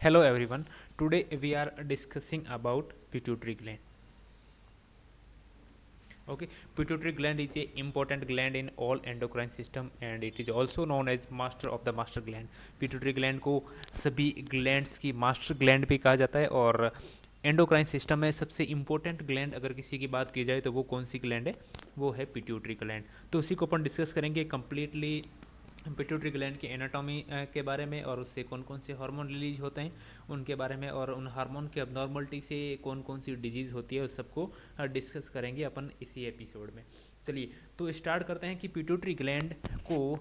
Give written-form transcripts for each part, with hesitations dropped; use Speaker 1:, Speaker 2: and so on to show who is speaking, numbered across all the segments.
Speaker 1: Hello everyone. Today we are discussing about pituitary gland. Okay, pituitary gland is a important gland in all endocrine system and it is also known as master of the master gland. Pituitary gland को सभी glands की master gland भी कहा जाता है और endocrine system में सबसे इंपॉर्टेंट ग्लैंड अगर किसी की बात की जाए तो वो कौन सी ग्लैंड है, वो है पिट्यूटरी ग्लैंड। तो उसी को अपन डिस्कस करेंगे कम्प्लीटली पिट्यूटरी ग्लैंड की एनाटॉमी के बारे में और उससे कौन कौन से हार्मोन रिलीज होते हैं उनके बारे में और उन हार्मोन के अबनॉर्मलिटी से कौन कौन सी डिजीज़ होती है उस सबको डिस्कस करेंगे अपन इसी एपिसोड में। चलिए तो स्टार्ट करते हैं कि पिट्यूटरी ग्लैंड को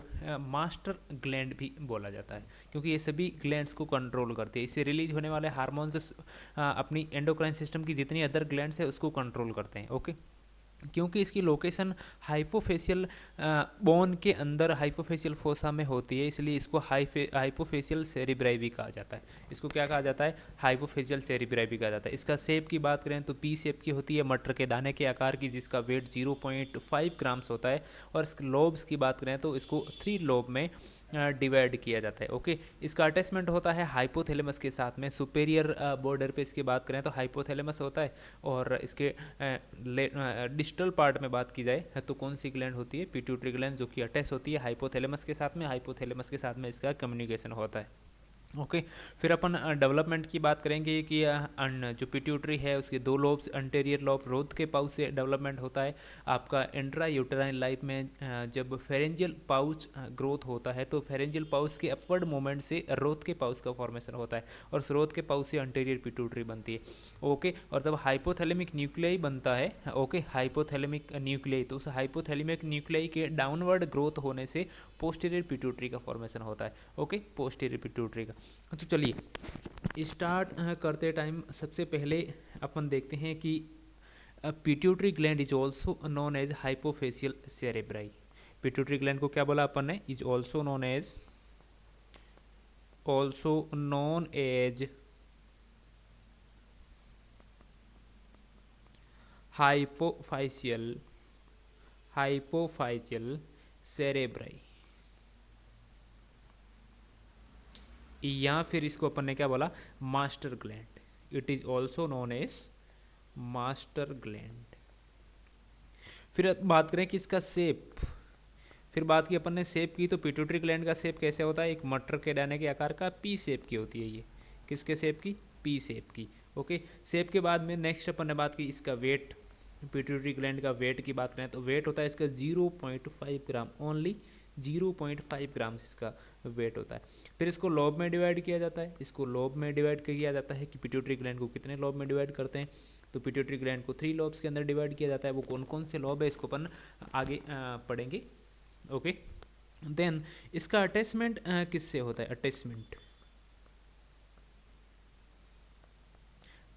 Speaker 1: मास्टर ग्लैंड भी बोला जाता है क्योंकि ये सभी ग्लैंड्स को कंट्रोल करती है। इससे रिलीज होने वाले हार्मोन्स अपनी एंडोक्राइन सिस्टम की जितनी अदर ग्लैंड्स है उसको कंट्रोल करते हैं। ओके, क्योंकि इसकी लोकेशन हाइपोफेशियल बोन के अंदर हाइपोफेशियल फोसा में होती है, इसलिए इसको हाइपोफेशियल सेरिब्राई भी कहा जाता है। इसको क्या कहा जाता है? हाइपोफेशियल सेरिब्राई भी कहा जाता है। इसका शेप की बात करें तो पी शेप की होती है, मटर के दाने के आकार की, जिसका वेट 0.5 ग्राम्स होता है। और इसके लोब्स की बात करें तो इसको 3 लोब में डिवाइड किया जाता है। ओके, इसका अटैचमेंट होता है हाइपोथैलेमस के साथ में। सुपेरियर बॉर्डर पे इसकी बात करें तो हाइपोथैलेमस होता है और इसके डिस्टल पार्ट में बात की जाए तो कौन सी ग्लैंड होती है? पिट्यूटरी ग्लैंड, जो कि अटैच होती है हाइपोथैलेमस के साथ में। हाइपोथैलेमस के साथ में इसका कम्युनिकेशन होता है। ओके, फिर अपन डेवलपमेंट की बात करेंगे कि जो पिट्यूटरी है उसके 2 लोब्स, अंटेरियर लोब रोथ के पाउच से डेवलपमेंट होता है। आपका इंट्रा यूटेराइन लाइफ में जब फेरेंजियल पाउच ग्रोथ होता है तो फेरेंजियल पाउच के अपवर्ड मूवमेंट से रोथ के पाउच का फॉर्मेशन होता है और उस रोथ के पाउच से अंटेरियर पिट्यूटरी बनती है। ओके, और जब हाइपोथैलेमिक न्यूक्लियाई बनता है, ओके, हाइपोथैलेमिक न्यूक्लियाई, तो उस हाइपोथैलेमिक न्यूक्लियाई के डाउनवर्ड ग्रोथ होने से पोस्टीरियर पिट्यूटरी का फॉर्मेशन होता है। ओके, पोस्टीरियर पिट्यूटरी का। तो चलिए स्टार्ट करते टाइम सबसे पहले अपन देखते हैं कि pituitary gland is also known as hypophysis cerebri. Pituitary gland को क्या बोला अपन ने? Is also known as hypophysis cerebri, या फिर इसको अपन ने क्या बोला? Master gland. It is also known as master gland. फिर बात करें कि इसका शेप, फिर बात की अपन ने शेप की तो पिट्यूटरी ग्लैंड का शेप कैसे होता है? एक मटर के दाने के आकार का पी शेप की होती है। ये किसके शेप की? पी शेप की। ओके, शेप के बाद में नेक्स्ट अपन ने बात की इसका वेट। पिट्यूटरी ग्लैंड का वेट की बात करें तो वेट होता है इसका 0.5 ग्राम, ओनली 0.5 ग्राम इसका वेट होता है। फिर इसको लोब में डिवाइड किया जाता है। इसको लोब में डिवाइड किया जाता है कि पिट्यूटरी ग्लैंड को कितने लोब में डिवाइड करते हैं? तो पिट्यूटरी ग्लैंड को 3 लोब्स के अंदर डिवाइड किया जाता है। वो कौन कौन से लोब है इसको अपन आगे पढ़ेंगे। ओके, देन इसका अटैचमेंट किससे होता है? अटैचमेंट,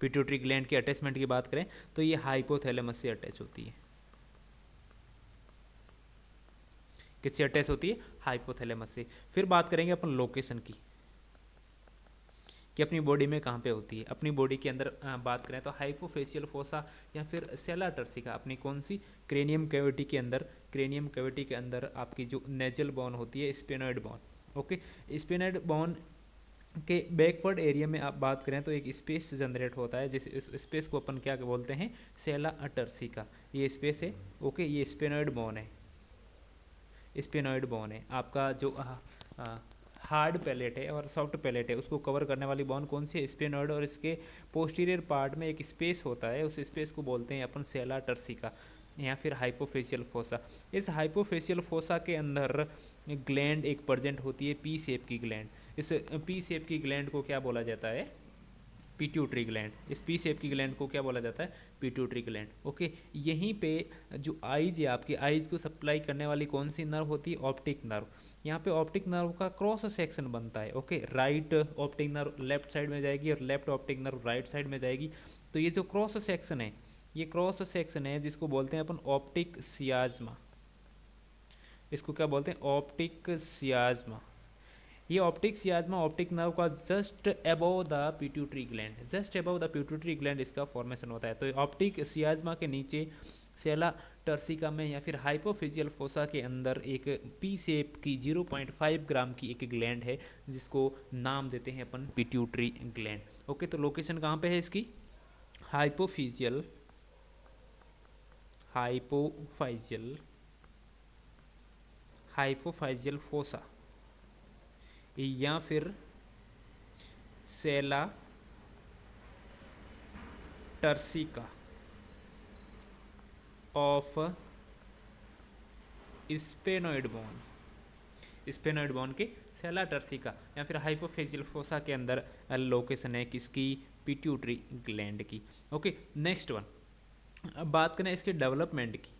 Speaker 1: पिट्यूटरी ग्लैंड की अटैचमेंट की बात करें तो ये हाइपोथैलेमस से अटैच होती है। किससे अटैच होती है? हाइपोथैलेमस से। फिर बात करेंगे अपन लोकेशन की कि अपनी बॉडी में कहाँ पे होती है। अपनी बॉडी के अंदर बात करें तो हाइपोफेशियल फोसा या फिर सेला टर्सिका अपनी कौन सी? क्रेनियम कैविटी के अंदर। क्रेनियम कैविटी के अंदर आपकी जो नेजल बोन होती है, sphenoid bone. Okay, sphenoid bone के बैकवर्ड एरिया में आप बात करें तो एक स्पेस जनरेट होता है, जिस स्पेस को अपन क्या बोलते हैं? सेला टर्सिका। ये स्पेस है। ओके, ये स्पेनोइड बोन है। स्पेनोइड बोन है आपका जो हार्ड पैलेट है और सॉफ्ट पैलेट है, उसको कवर करने वाली बोन कौन सी है? स्पेनोइड। और इसके पोस्टीरियर पार्ट में एक स्पेस होता है, उस स्पेस को बोलते हैं अपन सेला टर्सिका या फिर हाइपोफेशियल फोसा। इस हाइपोफेशियल फोसा के अंदर ग्लैंड एक प्रेजेंट होती है, पी शेप की ग्लैंड। इस पी शेप की ग्लैंड को क्या बोला जाता है? Pituitary gland. इस पी शेप की ग्लैंड को क्या बोला जाता है? Pituitary gland. ओके, यहीं पे जो आईज है, आपकी आईज को सप्लाई करने वाली कौन सी नर्व होती है? Optic nerve. यहाँ पे ऑप्टिक नर्व का क्रॉस सेक्शन बनता है। Okay, right optic nerve left side में जाएगी और left optic nerve right side में जाएगी। तो ये जो क्रॉस सेक्शन है, ये क्रॉस सेक्शन है जिसको बोलते हैं अपन ऑप्टिक सियाज्मा। इसको क्या बोलते हैं? ऑप्टिक सियाज्मा। ये ऑप्टिक सियाज्मा ऑप्टिक नर्व का just above the pituitary gland, just above the pituitary gland इसका फॉर्मेशन होता है। तो ऑप्टिक सियाज्मा के नीचे सेला टर्सिका में या फिर हाइपोफिजियल फोसा के अंदर एक पी शेप की 0.5 ग्राम की एक ग्लैंड है जिसको नाम देते हैं अपन पिट्यूटरी ग्लैंड। ओके, तो लोकेशन कहाँ पे है इसकी? हाइपोफिजियल हाइपोफाइजियल हाइपोफाइजियल फोसा या फिर सेला turcica of sphenoid bone, sphenoid bone के सेला टर्सिका या फिर हाइपोफेजियल फोसा के अंदर लोकेशन है किसकी? पिट्यूटरी ग्लैंड की। Okay, next one. अब बात करें इसके डेवलपमेंट की।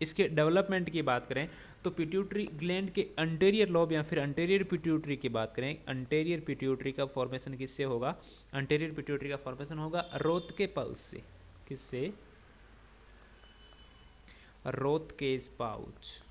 Speaker 1: इसके डेवलपमेंट की बात करें तो पिट्यूटरी ग्लैंड के अंटेरियर लॉब या फिर अंटेरियर पिट्यूटरी की बात करें, अंटेरियर पिट्यूटरी का फॉर्मेशन किससे होगा? अंटेरियर पिट्यूटरी का फॉर्मेशन होगा रोथके पाउच से। किससे? रोथकेज पाउच।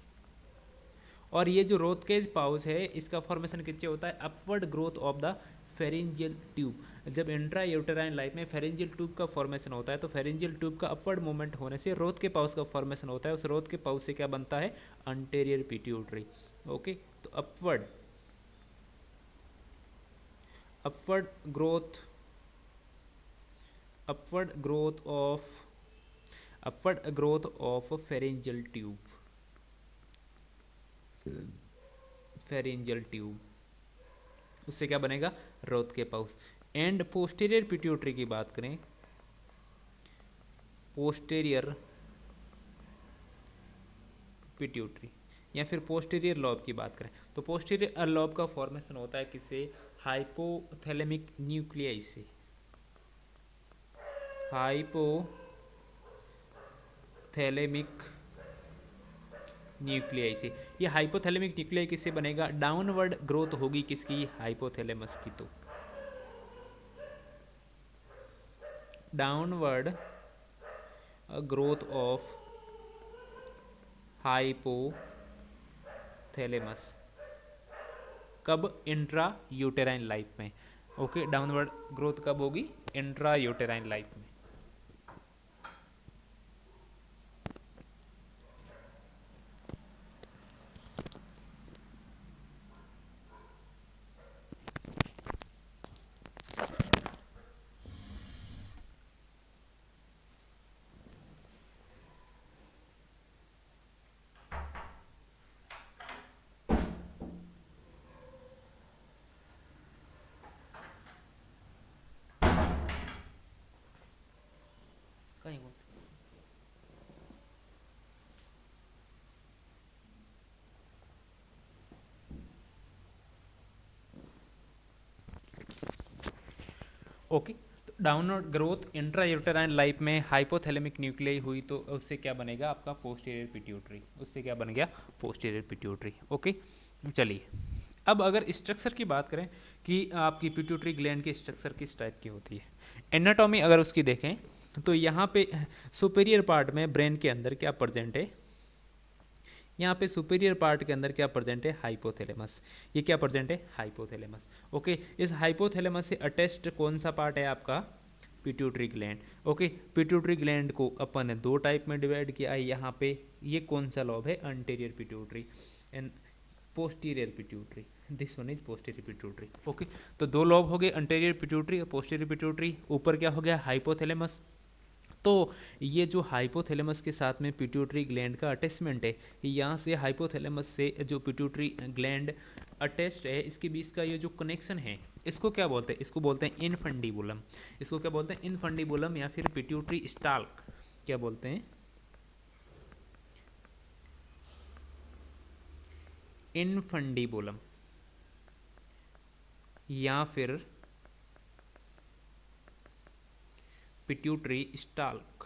Speaker 1: और ये जो रोथकेज पाउच है इसका फॉर्मेशन किससे होता है? Upward growth of the pharyngeal tube. जब इंट्रा यूटेराइन लाइफ में फेरेंजियल ट्यूब का फॉर्मेशन होता है तो फेरेंजियल ट्यूब का अपवर्ड मूवमेंट होने से रोथ के पाउच का फॉर्मेशन होता है। उस रोथ के पाउच से क्या बनता है? Anterior pituitary. ओके, तो upward growth of pharyngeal tube, उससे क्या बनेगा? रोथ के पाउच। एंड पोस्टीरियर पिट्यूटरी की बात करें, पोस्टीरियर पिट्यूटरी या फिर पोस्टीरियर लॉब की बात करें तो पोस्टीरियर लॉब का फॉर्मेशन होता है किससे? हाइपोथैलेमिक न्यूक्लियाई से। हाइपोथैलेमिक न्यूक्लियाई से। ये हाइपोथैलेमिक न्यूक्लियाई किससे बनेगा? डाउनवर्ड ग्रोथ होगी किसकी? हाइपोथैलेमस की। तो डाउनवर्ड ग्रोथ ऑफ हाइपोथैलेमस कब? इंट्रा यूटेराइन लाइफ में। ओके, डाउनवर्ड ग्रोथ कब होगी? इंट्रा यूटेराइन लाइफ में। कहीं ओके, तो downward growth intra uterine life में हाइपोथैलेमिक न्यूक्लियाई हुई तो उससे क्या बनेगा? आपका पोस्टीरियर पिट्यूटरी। उससे क्या बन गया? Posterior pituitary. ओके, चलिए अब अगर स्ट्रक्चर की बात करें कि आपकी पिट्यूटरी ग्लैंड की स्ट्रक्चर किस टाइप की होती है, एनाटॉमी अगर उसकी देखें तो यहाँ पे सुपेरियर पार्ट में ब्रेन के अंदर क्या प्रेजेंट है? यहाँ पे सुपेरियर पार्ट के अंदर क्या प्रेजेंट है? हाइपोथैलेमस। ये क्या प्रेजेंट है? हाइपोथैलेमस। ओके, इस हाइपोथैलेमस से अटैच्ड कौन सा पार्ट है आपका? Pituitary gland. Okay, pituitary gland को अपन ने दो टाइप में डिवाइड किया है। यहाँ पे ये कौन सा लॉब है? Anterior pituitary and posterior pituitary. This one is posterior pituitary. Okay, तो दो लॉब हो गए, अंटेरियर पिट्यूटरी और पोस्टीरियर पिट्यूटरी। ऊपर क्या हो गया? हाइपोथैलेमस। तो ये जो हाइपोथैलेमस के साथ में पिट्यूटरी ग्लैंड का अटैचमेंट है, यहाँ से हाइपोथैलेमस से जो पिट्यूटरी ग्लैंड अटैच्ड है इसके बीच का ये जो कनेक्शन है इसको क्या बोलते हैं? इसको बोलते हैं इनफंडिबुलम। इसको क्या बोलते हैं? इनफंडिबुलम या फिर पिट्यूटरी स्टाल्क। क्या बोलते हैं? इनफंडिबुलम या फिर पिट्यूटरी स्टाल्क।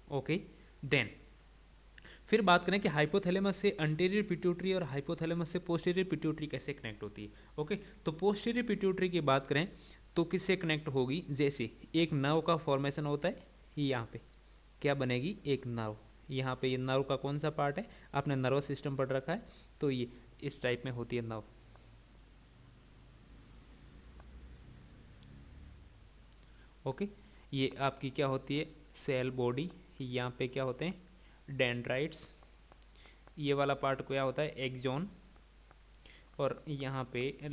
Speaker 1: ओके, देन फिर बात करें कि हाइपोथैलेमस से अंटेरियर पिट्यूटरी और हाइपोथैलेमस से पोस्टीरियर पिट्यूटरी कैसे कनेक्ट होती है। ओके, तो पोस्टीरियर पिट्यूटरी की बात करें तो किससे कनेक्ट होगी? जैसे एक नर्व का फॉर्मेशन होता है, यहाँ पे क्या बनेगी? एक नर्व। यहाँ पे ये नर्व का कौन सा पार्ट है? आपने नर्वस सिस्टम पढ़ रखा है, तो ये इस टाइप में होती है नर्व। ओके, ये आपकी क्या होती है, सेल बॉडी। यहाँ पे क्या होते हैं, डेंड्राइट्स। ये वाला पार्ट क्या होता है, एक्सोन। और यहाँ पे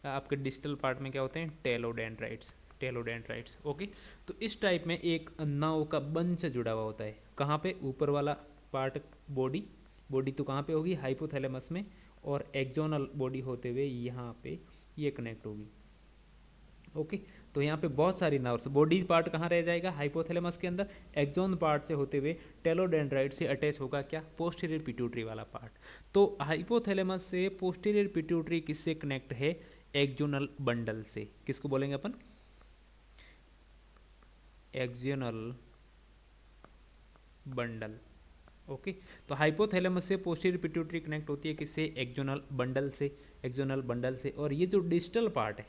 Speaker 1: आपके डिस्टल पार्ट में क्या होते हैं, टेलोडेंड्राइट्स। टेलोडेंड्राइट्स ओके। तो इस टाइप में एक नाव का बंच जुड़ा हुआ होता है। कहाँ पे, ऊपर वाला पार्ट बॉडी। बॉडी तो कहाँ पे होगी, हाइपोथैलेमस में। और एक्सोनल बॉडी होते हुए यहाँ पे ये कनेक्ट होगी। ओके, तो यहाँ पे बहुत सारी नर्व्स। बॉडी पार्ट कहाँ रह जाएगा, हाइपोथैलेमस के अंदर। एक्सोन पार्ट से होते हुए टेलोडेंड्राइट से अटैच होगा क्या, पोस्टीरियर पिट्यूटरी वाला पार्ट। तो हाइपोथैलेमस से पोस्टीरियर पिट्यूटरी किससे कनेक्ट है, एक्सोनल बंडल से। किसको बोलेंगे अपन, एक्सोनल बंडल। ओके, तो हाइपोथैलेमस से पोस्टीरियर पिट्यूटरी कनेक्ट होती है किससे, एक्सोनल बंडल से। एक्सोनल बंडल से। और ये जो डिस्टल पार्ट है,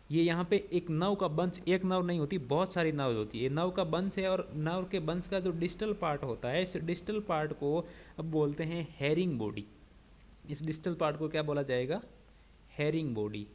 Speaker 1: ये यहाँ पे एक नव का बंच, एक नव नहीं होती, बहुत सारी नव होती है। ये नव का बंच है, और नव के बंच का जो डिस्टल पार्ट होता है, इस डिस्टल पार्ट को अब बोलते हैं हेरिंग बॉडी। इस डिस्टल पार्ट को क्या बोला जाएगा, हेरिंग बॉडी।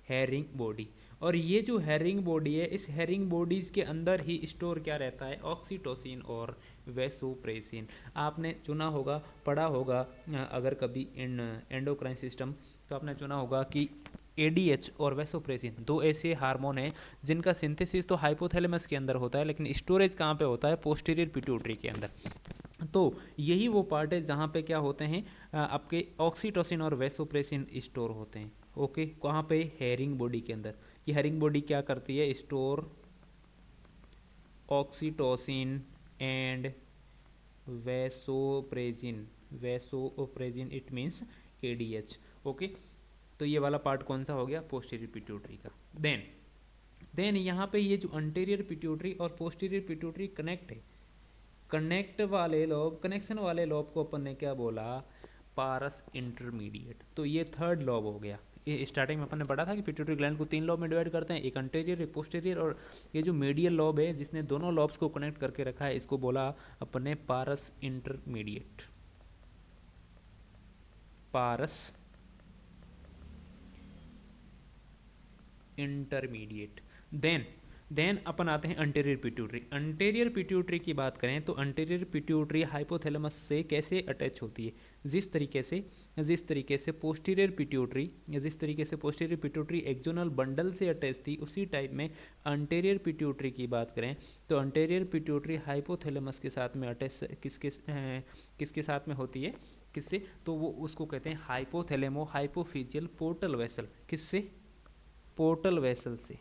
Speaker 1: Herring body. और ये जो हेरिंग बॉडी है, इस हेरिंग बॉडीज के अंदर ही स्टोर क्या रहता है, ऑक्सीटोसिन और वैसोप्रेसिन। आपने चुना होगा, पढ़ा होगा, अगर कभी इन एंडोक्राइन सिस्टम, तो आपने चुना होगा कि एडीएच और वैसोप्रेसिन दो ऐसे हार्मोन हैं जिनका सिंथेसिस तो हाइपोथैलेमस के अंदर होता है, लेकिन स्टोरेज कहाँ पे होता है, पोस्टीरियर पिट्यूटरी के अंदर। तो यही वो पार्ट है जहाँ पे क्या होते हैं, आपके ऑक्सीटोसिन और वैसोप्रेसिन स्टोर होते हैं। ओके, कहाँ पे, हेरिंग बॉडी के अंदर। ये हेरिंग बॉडी क्या करती है, store oxytocin and vasopressin. Vasopressin it means ADH. Okay, तो ये वाला पार्ट कौन सा हो गया, पोस्टीरियर पिट्यूटरी का। देन यहाँ पे ये जो अंटीरियर पिट्यूटरी और पोस्टीरियर पिट्यूटरी कनेक्ट है, कनेक्ट वाले लोब, कनेक्शन वाले लोब को अपन ने क्या बोला, पारस इंटरमीडिएट। तो ये थर्ड लोब हो गया। ये स्टार्टिंग में अपन ने पढ़ा था कि पिट्यूटरी ग्लैंड को 3 लोब में डिवाइड करते हैं, एक अंटीरियर, एक पोस्टीरियर, और ये जो मीडियल लोब है जिसने दोनों लोब्स को कनेक्ट करके रखा है, इसको बोला अपन ने पारस इंटरमीडिएट। पारस इंटरमीडिएट। देन अपन आते हैं अंटेरियर पिट्यूटरी। अंटेरियर पिट्यूटरी की बात करें तो अंटेरियर पिट्यूटरी हाइपोथैलेमस से कैसे अटैच होती है, जिस तरीके से पोस्टीरियर पिट्यूटरी, जिस तरीके से पोस्टीरियर पिट्यूटरी एक्सोनल बंडल से अटैच थी, उसी टाइप में अंटेरियर पिट्यूटरी की बात करें तो अंटेरियर पिट्यूटरी हाइपोथैलेमस के साथ में अटैच किसके साथ में होती है, किससे, तो वो उसको कहते हैं हाइपोथैलेमो हाइपोफिजियल पोर्टल वेसल। किससे, पोर्टल वेसल से।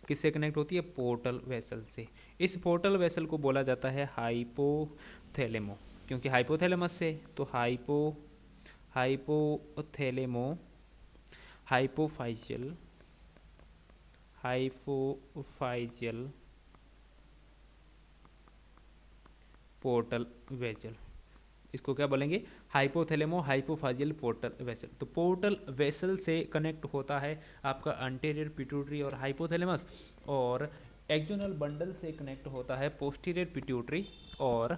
Speaker 1: किससे कनेक्ट होती है, पोर्टल वेसल से। इस पोर्टल वेसल को बोला जाता है हाइपोथैलेमो, क्योंकि हाइपोथैलेमस से, तो हाइपोथैलेमो हाइपोफाइजियल पोर्टल वेसल। इसको क्या बोलेंगे, हाइपोथैलेमो हाइपोफाजियल पोर्टल वेसल। तो पोर्टल वेसल से कनेक्ट होता है आपका अंटेरियर पिट्यूटरी और हाइपोथैलेमस, और एक्सोनल बंडल से कनेक्ट होता है पोस्टीरियर पिट्यूटरी और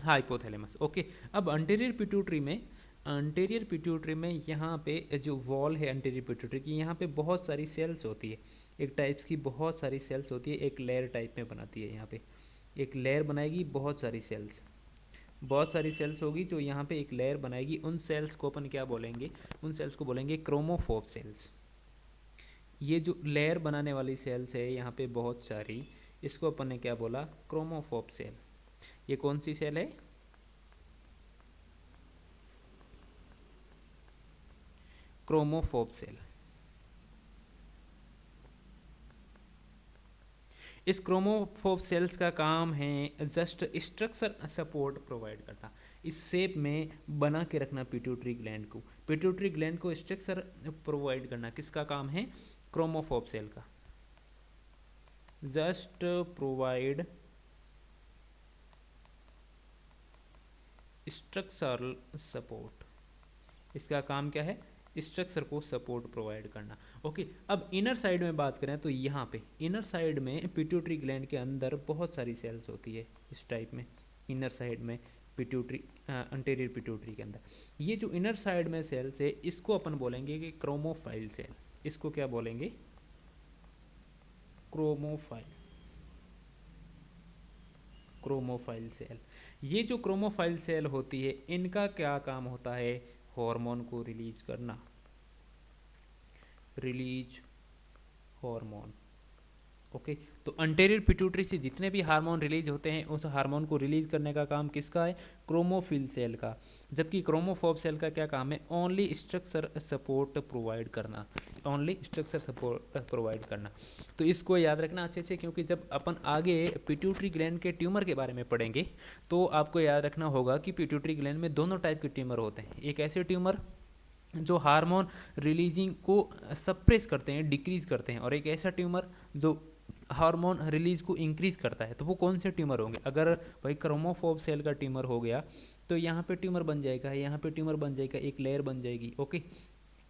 Speaker 1: हाइपोथैलेमस। ओके, अब अंटेरियर पिट्यूटरी में यहाँ पे जो वॉल है अंटेरियर पिट्यूटरी की, यहाँ पे बहुत सारी सेल्स होती है, एक टाइप्स की बहुत सारी सेल्स होती है, एक लेयर टाइप में बनाती है। यहाँ पे एक लेयर बनाएगी, बहुत सारी सेल्स होगी जो यहाँ पे एक लेयर बनाएगी। उन सेल्स को अपन क्या बोलेंगे, उन सेल्स को बोलेंगे क्रोमोफोब सेल्स। ये जो लेयर बनाने वाली सेल्स है यहाँ पे बहुत सारी, इसको अपन ने क्या बोला, क्रोमोफोब सेल। ये कौन सी सेल है, क्रोमोफोब सेल। इस क्रोमोफोब सेल्स का काम है जस्ट स्ट्रक्चर सपोर्ट प्रोवाइड करना, इस शेप में बना के रखना पिट्यूटरी ग्लैंड को। पिट्यूटरी ग्लैंड को स्ट्रक्चर प्रोवाइड करना किसका काम है, क्रोमोफोब सेल का। जस्ट प्रोवाइड स्ट्रक्चरल सपोर्ट, इसका काम क्या है, स्ट्रक्चर को सपोर्ट प्रोवाइड करना। ओके, अब इनर साइड में बात करें तो यहाँ पे इनर साइड में पिट्यूटरी ग्लैंड के अंदर बहुत सारी सेल्स होती है इस टाइप में। इनर साइड में पिट्यूटरी, अंटेरियर पिट्यूटरी के अंदर। ये जो इनर साइड में सेल्स है इसको अपन बोलेंगे कि क्रोमोफाइल सेल। इसको क्या बोलेंगे? क्रोमोफाइल, क्रोमोफाइल सेल। ये जो क्रोमोफाइल सेल होती है इनका क्या काम होता है? हार्मोन को रिलीज करना, रिलीज हार्मोन। ओके, तो अंटेरियर पिट्यूटरी से जितने भी हार्मोन रिलीज होते हैं उस हार्मोन को रिलीज करने का काम किसका है? क्रोमोफिल सेल का। जबकि क्रोमोफोब सेल का क्या काम है? ओनली स्ट्रक्चर सपोर्ट प्रोवाइड करना, ओनली स्ट्रक्चर सपोर्ट प्रोवाइड करना। तो इसको याद रखना अच्छे से, क्योंकि जब अपन आगे पिट्यूटरी ग्लैंड के ट्यूमर के बारे में पढ़ेंगे तो आपको याद रखना होगा कि पिट्यूटरी ग्लैंड में दोनों टाइप के ट्यूमर होते हैं। एक ऐसे ट्यूमर जो हार्मोन रिलीजिंग को सप्रेस करते हैं, डिक्रीज करते हैं, और एक ऐसा ट्यूमर जो हार्मोन रिलीज को इंक्रीज करता है। तो वो कौन से ट्यूमर होंगे? अगर भाई क्रोमोफोब सेल का ट्यूमर हो गया तो यहाँ पे ट्यूमर बन जाएगा, यहाँ पे ट्यूमर बन जाएगा, एक लेयर बन जाएगी। ओके,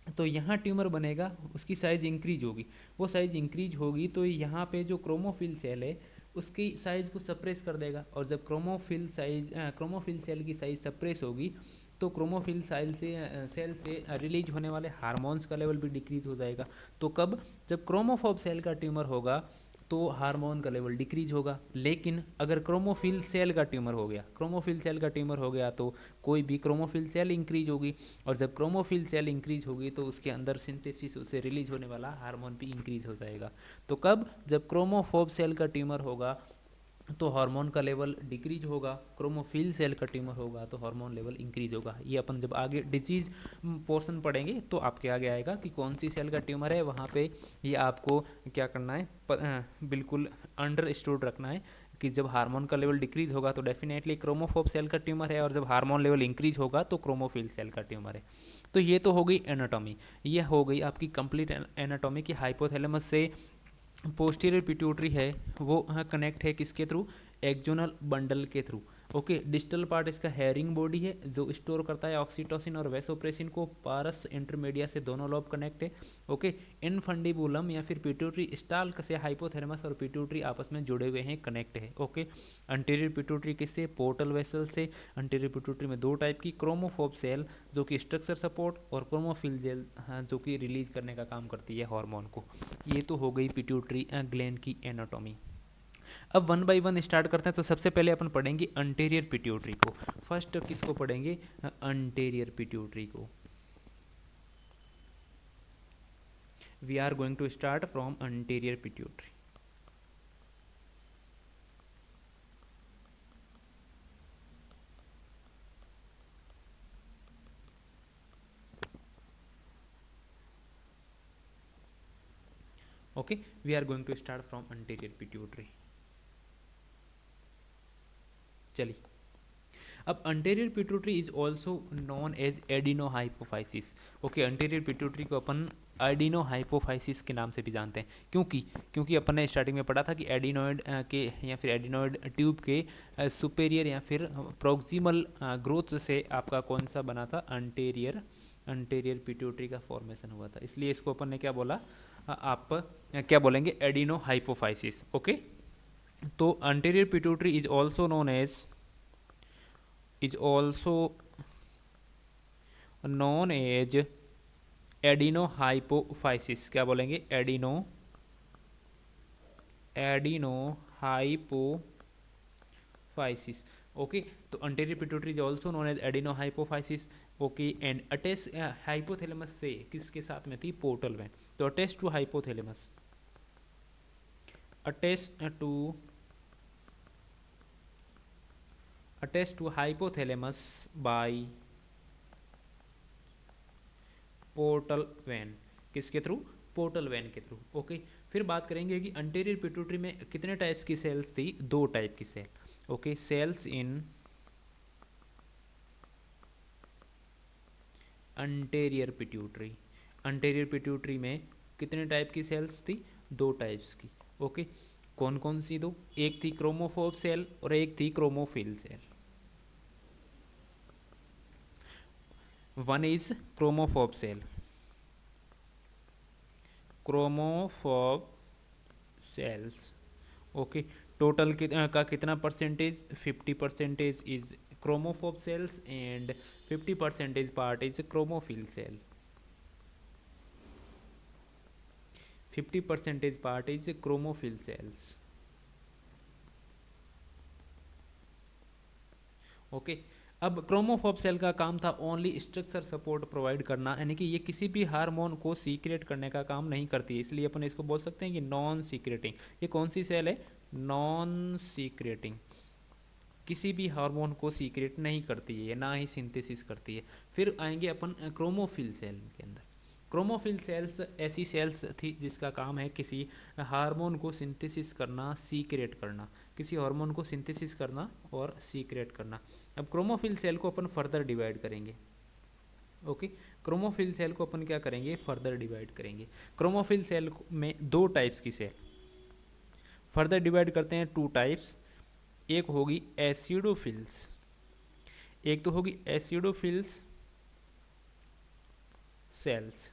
Speaker 1: तो यहाँ ट्यूमर बनेगा, उसकी साइज़ इंक्रीज होगी। वो साइज़ इंक्रीज होगी तो यहाँ पे जो क्रोमोफिल सेल है उसकी साइज़ को सप्रेस कर देगा। और जब क्रोमोफिल सेल की साइज़ सप्रेस होगी तो क्रोमोफिल सेल से रिलीज होने वाले हार्मोन्स का लेवल भी डिक्रीज हो जाएगा। तो कब? जब क्रोमोफोब सेल का ट्यूमर होगा तो हार्मोन का लेवल डिक्रीज होगा। लेकिन अगर क्रोमोफिल सेल का ट्यूमर हो गया, क्रोमोफिल सेल का ट्यूमर हो गया तो कोई भी क्रोमोफिल सेल इंक्रीज होगी। और जब क्रोमोफिल सेल इंक्रीज होगी तो उसके अंदर सिंथेसिस से रिलीज होने वाला हार्मोन भी इंक्रीज हो जाएगा। तो कब? जब क्रोमोफोब सेल का ट्यूमर होगा तो हार्मोन का लेवल डिक्रीज होगा, क्रोमोफिल सेल का ट्यूमर होगा तो हार्मोन लेवल इंक्रीज होगा। ये अपन जब आगे डिजीज पोर्शन पढ़ेंगे तो आपके आगे आएगा कि कौन सी सेल का ट्यूमर है, वहाँ पे ये आपको क्या करना है, बिल्कुल अंडरस्टूड रखना है कि जब हार्मोन का लेवल डिक्रीज होगा तो डेफिनेटली क्रोमोफोब सेल का ट्यूमर है, और जब हार्मोन लेवल इंक्रीज होगा तो क्रोमोफिल सेल का ट्यूमर है। तो ये तो हो गई एनाटॉमी, ये हो गई आपकी कंप्लीट एनाटॉमी की। हाइपोथैलेमस से पोस्टीरियर पिट्यूटरी है वो कनेक्ट है किसके थ्रू? एक्सोनल बंडल के थ्रू। ओके, डिस्टल पार्ट इसका हेयरिंग बॉडी है जो स्टोर करता है ऑक्सीटोसिन और वेसोप्रेसिन को। पारस इंटरमीडिया से दोनों लोब कनेक्ट है। ओके, इनफंडिबुलम या फिर पिट्यूटरी स्टाल्क से हाइपोथैलेमस और पिट्यूटरी आपस में जुड़े हुए हैं, कनेक्ट है। ओके, अंटीरियर पिट्यूटरी किससे? पोर्टल वेसल से। अंटीरियर पिट्यूटरी में दो टाइप की, क्रोमोफोब सेल जो कि स्ट्रक्चर सपोर्ट, और क्रोमोफिल जेल जो कि रिलीज करने का काम करती है हार्मोन को। ये तो हो गई पिट्यूटरी ग्लैंड की एनाटॉमी। अब वन बाय वन स्टार्ट करते हैं। तो सबसे पहले अपन पढ़ेंगे अंटेरियर पिट्यूटरी को। फर्स्ट किसको पढ़ेंगे? अंटेरियर पिट्यूटरी को। We are going to start from anterior pituitary. Okay, we are going to start from anterior pituitary. चलिए, अब anterior pituitary is also known as adenohypophysis. Okay, anterior pituitary को अपन एडिनोहाइपोफाइसिस के नाम से भी जानते हैं। क्योंकि अपन ने स्टार्टिंग में पढ़ा था कि एडिनोइड के या फिर एडिनोइड ट्यूब के सुपेरियर या फिर प्रोक्सिमल ग्रोथ से आपका कौन सा बना था? अंटेरियर पिट्यूटरी का फॉर्मेशन हुआ था। इसलिए इसको अपन ने क्या बोला? आप क्या बोलेंगे? एडिनोहाइपोफाइसिस। ओके, तो anterior pituitary is also known as adenohypophysis. क्या बोलेंगे? एडिनोहाइपोफाइसिस। ओके, तो anterior pituitary is also known as adenohypophysis. Okay, and attach hypothalamus से किसके साथ में थी? Portal vein. तो attach to hypothalamus, attach to hypothalamus by portal vein. किसके थ्रू? पोर्टल वेन के थ्रू। ओके, फिर बात करेंगे कि अंटेरियर पिट्यूटरी में कितने टाइप्स की सेल्स थी? दो टाइप की सेल। ओके, सेल्स इन अंटेरियर पिट्यूटरी। अंटेरियर पिट्यूटरी में कितने टाइप की सेल्स थी? दो टाइप्स की। ओके, कौन कौन सी दो? एक थी क्रोमोफोब सेल और एक थी chromophil cell. One is chromophobe cell, chromophobe cells. Okay, total का कितना परसेंटेज? 50% इज chromophobe cells and 50% part is chromophil cell. 50% part is chromophil cells. Okay अब क्रोमोफोब सेल का काम था ओनली स्ट्रक्चर सपोर्ट प्रोवाइड करना, यानी कि ये किसी भी हार्मोन को सीक्रेट करने का काम नहीं करती है, इसलिए अपन इसको बोल सकते हैं कि नॉन सीक्रेटिंग। ये कौन सी सेल है? नॉन सीक्रेटिंग, किसी भी हार्मोन को सीक्रेट नहीं करती है, ना ही सिंथेसिस करती है। फिर आएंगे अपन क्रोमोफिल सेल के अंदर। क्रोमोफिल सेल्स ऐसी सेल्स थी जिसका काम है किसी हार्मोन को सिंथेसिस करना, सीक्रेट करना, किसी हार्मोन को सिंथेसिस करना और सीक्रेट करना। अब क्रोमोफिल सेल को अपन फर्दर डिवाइड करेंगे। ओके क्रोमोफिल सेल को अपन क्या करेंगे? फर्दर डिवाइड करेंगे। क्रोमोफिल सेल में दो टाइप्स की सेल फर्दर डिवाइड करते हैं, टू टाइप्स। एक होगी एसिडोफिल्स, एक तो होगी एसिडोफिल्स सेल्स।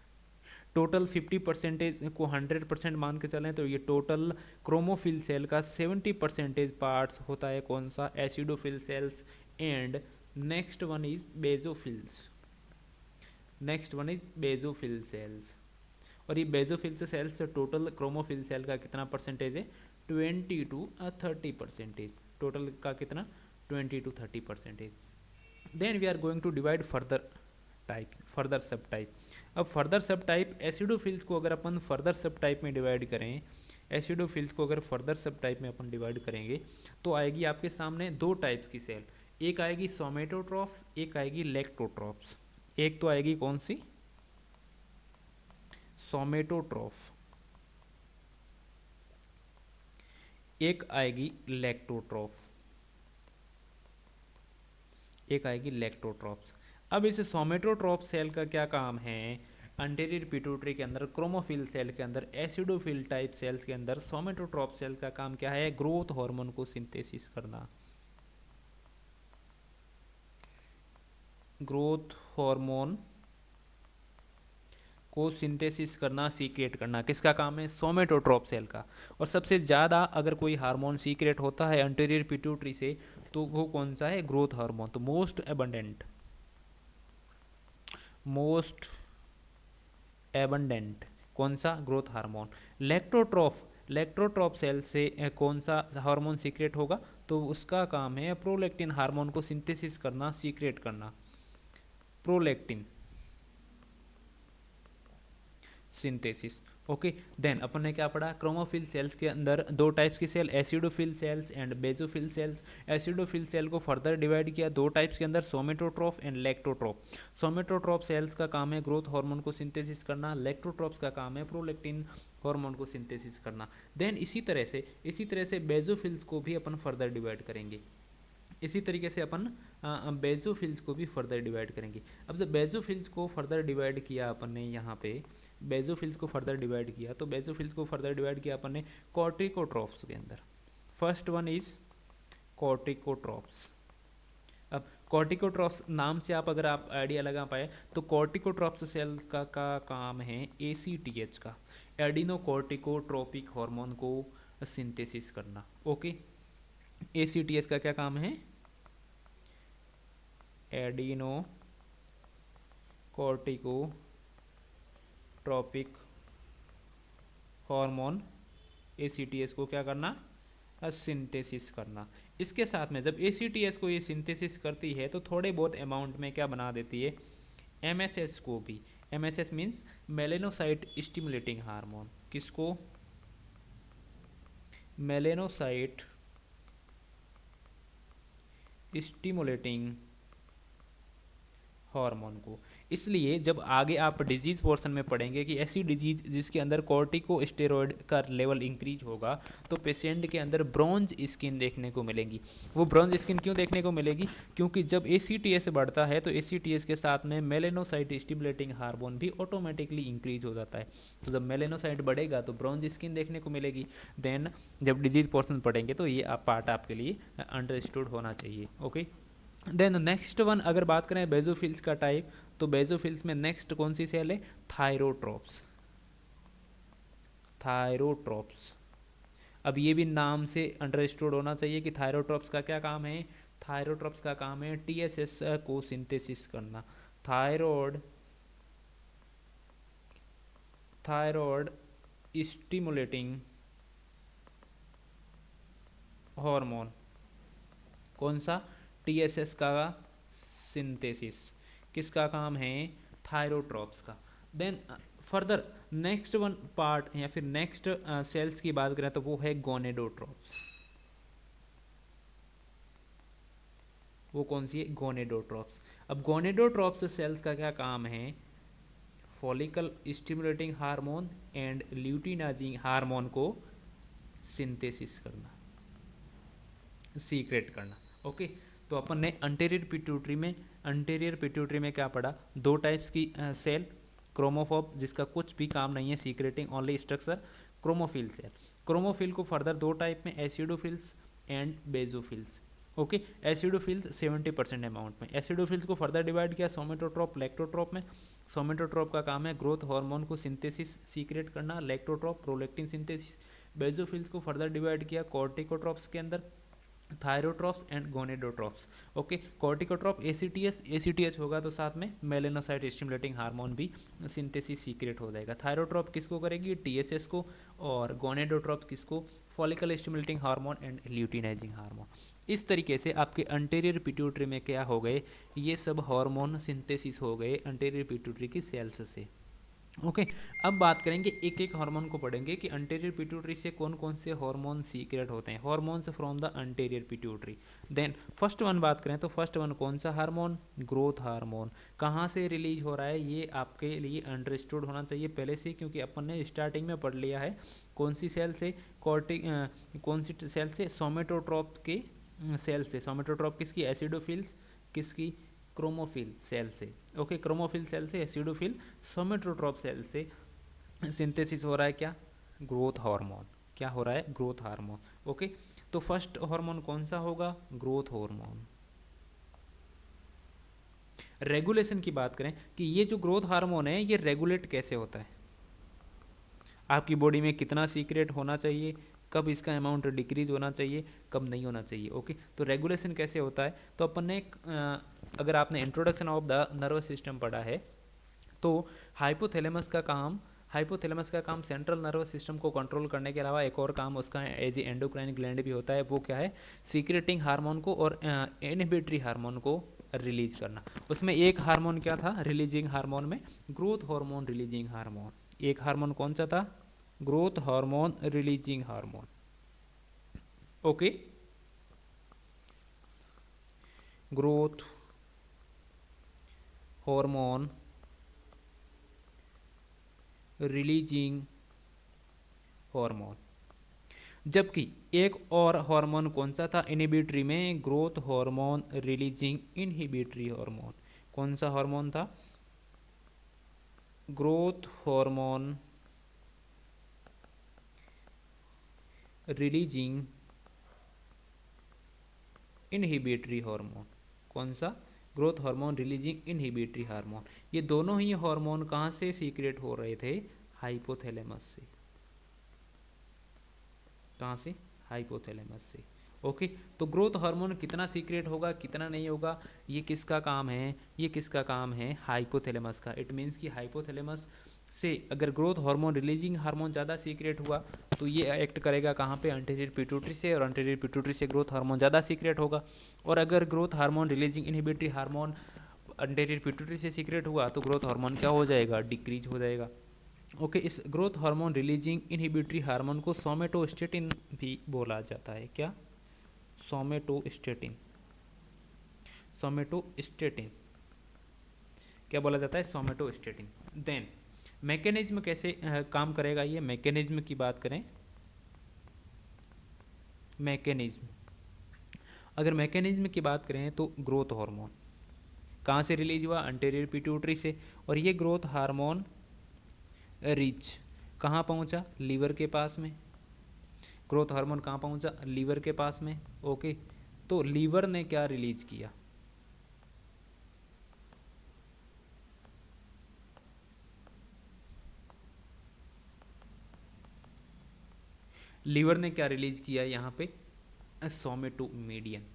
Speaker 1: टोटल 50% को 100% मान के चलें तो ये टोटल क्रोमोफिल सेल का 70% पार्ट्स होता है कौन सा? Acidophil cells. And next one is basophils, next one is basophil cells. और ये basophil cells total chromophil cell का कितना परसेंटेज है? 20 to 30%। टोटल का कितना? 20 to 30%। Then we are going to divide further type, further sub type. अब further sub type acidophils को अगर अपन फर्दर सब टाइप में डिवाइड करें, एसिडोफिल्स को अगर फर्दर सब टाइप में अपन डिवाइड करेंगे तो आएगी आपके सामने दो टाइप्स की सेल। एक आएगी सोमेटोट्रॉफ्स, एक आएगी लैक्टोट्रॉफ्स। एक तो आएगी कौन सी? सोमेटोट्रॉफ, एक आएगी लैक्टोट्रॉफ, एक आएगी लैक्टोट्रॉफ्स। अब इस सोमेटोट्रॉफ सेल का क्या काम है? अंटेरियर पिट्यूटरी के अंदर, क्रोमोफिल सेल के अंदर, एसिडोफिल टाइप सेल्स के अंदर सोमेटोट्रॉफ सेल का काम क्या है? ग्रोथ हार्मोन को सिंथेसिस करना, ग्रोथ हार्मोन को सिंथेसिस करना, सीक्रेट करना। किसका काम है? सोमेटोट्रॉफ सेल का। और सबसे ज़्यादा अगर कोई हार्मोन सीक्रेट होता है अंटेरियर पिट्यूटरी से तो वो कौन सा है? Growth hormone. तो मोस्ट एबंडेंट, मोस्ट एबंडेंट कौन सा? Growth hormone. Lactotroph, lactotroph cell से कौन सा हार्मोन सीक्रेट होगा? तो उसका काम है प्रोलैक्टिन हार्मोन को सिंथेसिस करना, सीक्रेट करना, प्रोलैक्टिन सिंथेसिस। ओके देन अपन ने क्या पढ़ा? क्रोमोफिल सेल्स के अंदर दो टाइप्स की cell, acidophil cells and basophil cells. Acidophil cell को फर्दर डिवाइड किया दो टाइप्स के अंदर, सोमेटोट्रॉफ एंड लैक्टोट्रॉफ। सोमेटोट्रॉफ सेल्स का काम है ग्रोथ हार्मोन को सिंथेसिस करना, लैक्टोट्रॉफ्स का काम है प्रोलैक्टिन हार्मोन को सिंथेसिस करना। देन इसी तरह से बेजोफिल्स को भी अपन फर्दर डिवाइड करेंगे। इसी तरीके से अपन बेजोफिल्स को भी फर्दर डिवाइड करेंगे। अब जब बेजोफिल्स को फर्दर डिवाइड किया अपन ने, यहाँ पे बेजोफिल्स को फर्दर डिवाइड किया तो बेजोफिल्स को फर्दर डिवाइड किया अपन ने कॉर्टिकोट्रॉफ्स के अंदर। First one is corticotrophs. अब कॉर्टिकोट्रॉफ्स नाम से आप अगर आप आइडिया लगा पाए तो कॉर्टिकोट्रॉफ्स सेल का काम है ACTH का, एडिनो कॉर्टिकोट्रोपिक हार्मोन को सिंथेसिस करना। ओके ACTH का क्या काम है? एडिनो कॉर्टिकोट्रोपिक हार्मोन ACTH को क्या करना? सिंथेसिस करना। इसके साथ में जब ACTH को ये सिंथेसिस करती है तो थोड़े बहुत अमाउंट में क्या बना देती है? MSH को भी। MSH means melanocyte stimulating hormone. किसको? मेलेनोसाइट स्टिमुलेटिंग हार्मोन को। इसलिए जब आगे आप डिजीज़ पोर्शन में पढ़ेंगे कि ऐसी डिजीज़ जिसके अंदर कॉर्टिकोस्टेरॉइड का लेवल इंक्रीज होगा तो पेशेंट के अंदर ब्रॉन्ज स्किन देखने को मिलेगी। वो ब्रॉन्ज स्किन क्यों देखने को मिलेगी? क्योंकि जब ACTH बढ़ता है तो ACTH के साथ में मेलेनोसाइट स्टिमुलेटिंग हार्मोन भी ऑटोमेटिकली इंक्रीज हो जाता है। तो जब मेलेनोसाइट बढ़ेगा तो ब्रॉन्ज स्किन देखने को मिलेगी। देन जब डिजीज़ पोर्शन पढ़ेंगे तो ये पार्ट आपके लिए अंडरस्टूड होना चाहिए। ओके देन नेक्स्ट वन अगर बात करें बेजोफिल्स का टाइप तो बेजोफिल्स में नेक्स्ट कौन सी सेल है? थायरोट्रॉप्स। थायरोट्रॉप्स। अब ये भी नाम से अंडरस्टूड होना चाहिए कि थायरोट्रॉप्स का क्या काम है? थायरोट्रॉप्स का काम है टीएसएस को सिंथेसिस करना। थायरॉयड स्टिमुलेटिंग हार्मोन, कौन सा? टीएसएस का सिंथेसिस किसका काम है? थायरोट्रॉप्स का। Then further next one part या फिर नेक्स्ट सेल्स की बात करें तो वो है गोनेडोट्रॉप्स। वो कौन सी है? गोनेडोट्रॉप्स। अब गोनेडोट्रॉप्स सेल्स का क्या काम है? Follicle stimulating hormone and luteinizing hormone को सिंथेसिस करना, सीक्रेट करना। ओके, तो अपन ने अंटेरियर पिट्यूटरी में क्या पढ़ा? दो टाइप्स की सेल, क्रोमोफोब जिसका कुछ भी काम नहीं है, secreting only structure, chromophil cell. Chromophil को फर्दर दो टाइप में, acidophils and basophils. Okay, acidophils 70% amount में। एसिडोफिल्स को फर्दर डिवाइड किया सोमेटोट्रॉप, लैक्टोट्रॉप में। सोमेटोट्रॉप का काम है ग्रोथ हार्मोन को सिंथेसिस सीक्रेट करना, लैक्टोट्रॉप प्रोलैक्टिन सिंथेसिस। बेजोफिल्स को फर्दर डिवाइड किया कॉर्टिकोट्रॉप्स के अंदर, thyrotrophs and gonadotrophs. Okay, corticotroph ACTH होगा तो साथ में मेलेनोसाइट स्टिमुलेटिंग हार्मोन भी सिंथेसिस सीक्रेट हो जाएगा। थायरोट्रॉप किसको करेगी? टीएचएस को। और गोनेडोट्रॉप किसको? Follicle stimulating hormone and luteinizing hormone. इस तरीके से आपके अंटेरियर पिट्यूटरी में क्या हो गए? ये सब हार्मोन सिंथेसिस हो गए अंटेरियर पिट्यूटरी की सेल्स से। ओके, अब बात करेंगे एक एक हार्मोन को पढ़ेंगे कि अंटेरियर पिट्यूटरी से कौन कौन से हार्मोन सीक्रेट होते हैं, hormones from the anterior pituitary. Then first one बात करें तो फर्स्ट वन कौन सा हार्मोन? Growth hormone. कहाँ से रिलीज हो रहा है ये आपके लिए अंडरस्टूड होना चाहिए पहले से, क्योंकि अपन ने स्टार्टिंग में पढ़ लिया है। कौन सी सेल से? कौन सी सेल से? सोमेटोट्रॉप के सेल से। सोमेटोट्रॉप किसकी? एसिडोफिल्स। किसकी? क्रोमोफिल सेल से। ओके, क्रोमोफिल सेल से, एसिडोफिल, सोमेटोट्रॉप सेल से सिंथेसिस हो रहा है क्या? Growth hormone. क्या हो रहा है? Growth hormone. ओके, तो फर्स्ट हार्मोन कौन सा होगा? Growth hormone. रेगुलेशन की बात करें कि ये जो ग्रोथ हार्मोन है ये रेगुलेट कैसे होता है, आपकी बॉडी में कितना सीक्रेट होना चाहिए, कब इसका अमाउंट डिक्रीज होना चाहिए, कब नहीं होना चाहिए। ओके, तो रेगुलेशन कैसे होता है? तो अपन ने अगर आपने introduction of the nervous system पढ़ा है तो हाइपोथैलेमस का काम सेंट्रल नर्वस सिस्टम को कंट्रोल करने के अलावा एक और काम उसका एज ए एंडोक्राइन ग्लैंड भी होता है। वो क्या है? सीक्रेटिंग हार्मोन को और इनहिबिटरी हार्मोन को रिलीज करना। उसमें एक हार्मोन क्या था रिलीजिंग हार्मोन में? Growth hormone releasing hormone. एक हार्मोन कौन सा था? Growth hormone releasing hormone. Okay, growth hormone releasing hormone. जबकि एक और हार्मोन कौन सा था इनहिबिटरी में? Growth hormone releasing inhibitory hormone. कौन सा हार्मोन था? Growth hormone releasing inhibitory hormone. कौन सा? Growth hormone releasing inhibitory hormone. ये दोनों ही हार्मोन कहाँ से सीक्रेट हो रहे थे? हाइपोथैलेमस से। कहाँ से? हाइपोथैलेमस से। ओके, तो ग्रोथ हार्मोन कितना सीक्रेट होगा कितना नहीं होगा, ये किसका काम है? ये किसका काम है? हाइपोथैलेमस का। इट मीन्स कि हाइपोथैलेमस से अगर ग्रोथ हार्मोन रिलीजिंग हार्मोन ज़्यादा सीक्रेट हुआ तो ये एक्ट करेगा कहाँ पे? अंटेरियर पिट्यूटरी से, और अंटेरियर पिट्यूटरी से ग्रोथ हार्मोन ज़्यादा सीक्रेट होगा। और अगर growth hormone releasing inhibitory hormone anterior pituitary से सीक्रेट हुआ तो ग्रोथ हार्मोन क्या हो जाएगा? डिक्रीज हो जाएगा। ओके, इस growth hormone releasing inhibitory hormone को सोमेटोस्टेटिन भी बोला जाता है। क्या? सोमेटोस्टेटिन। सोमेटोस्टेटिन क्या बोला जाता है? सोमेटोस्टेटिन। देन मैकेनिज्म कैसे काम करेगा ये? मैकेनिज्म की बात करें, मैकेनिज्म अगर मैकेनिज्म की बात करें तो ग्रोथ हार्मोन कहाँ से रिलीज हुआ? अंटेरियर पिट्यूटरी से। और ये ग्रोथ हार्मोन रीच कहाँ पहुँचा? लीवर के पास में। ग्रोथ हार्मोन कहाँ पहुँचा? लीवर के पास में। ओके, तो लीवर ने क्या रिलीज किया? लीवर ने क्या रिलीज किया यहाँ पे? सोमेटोमीडियन।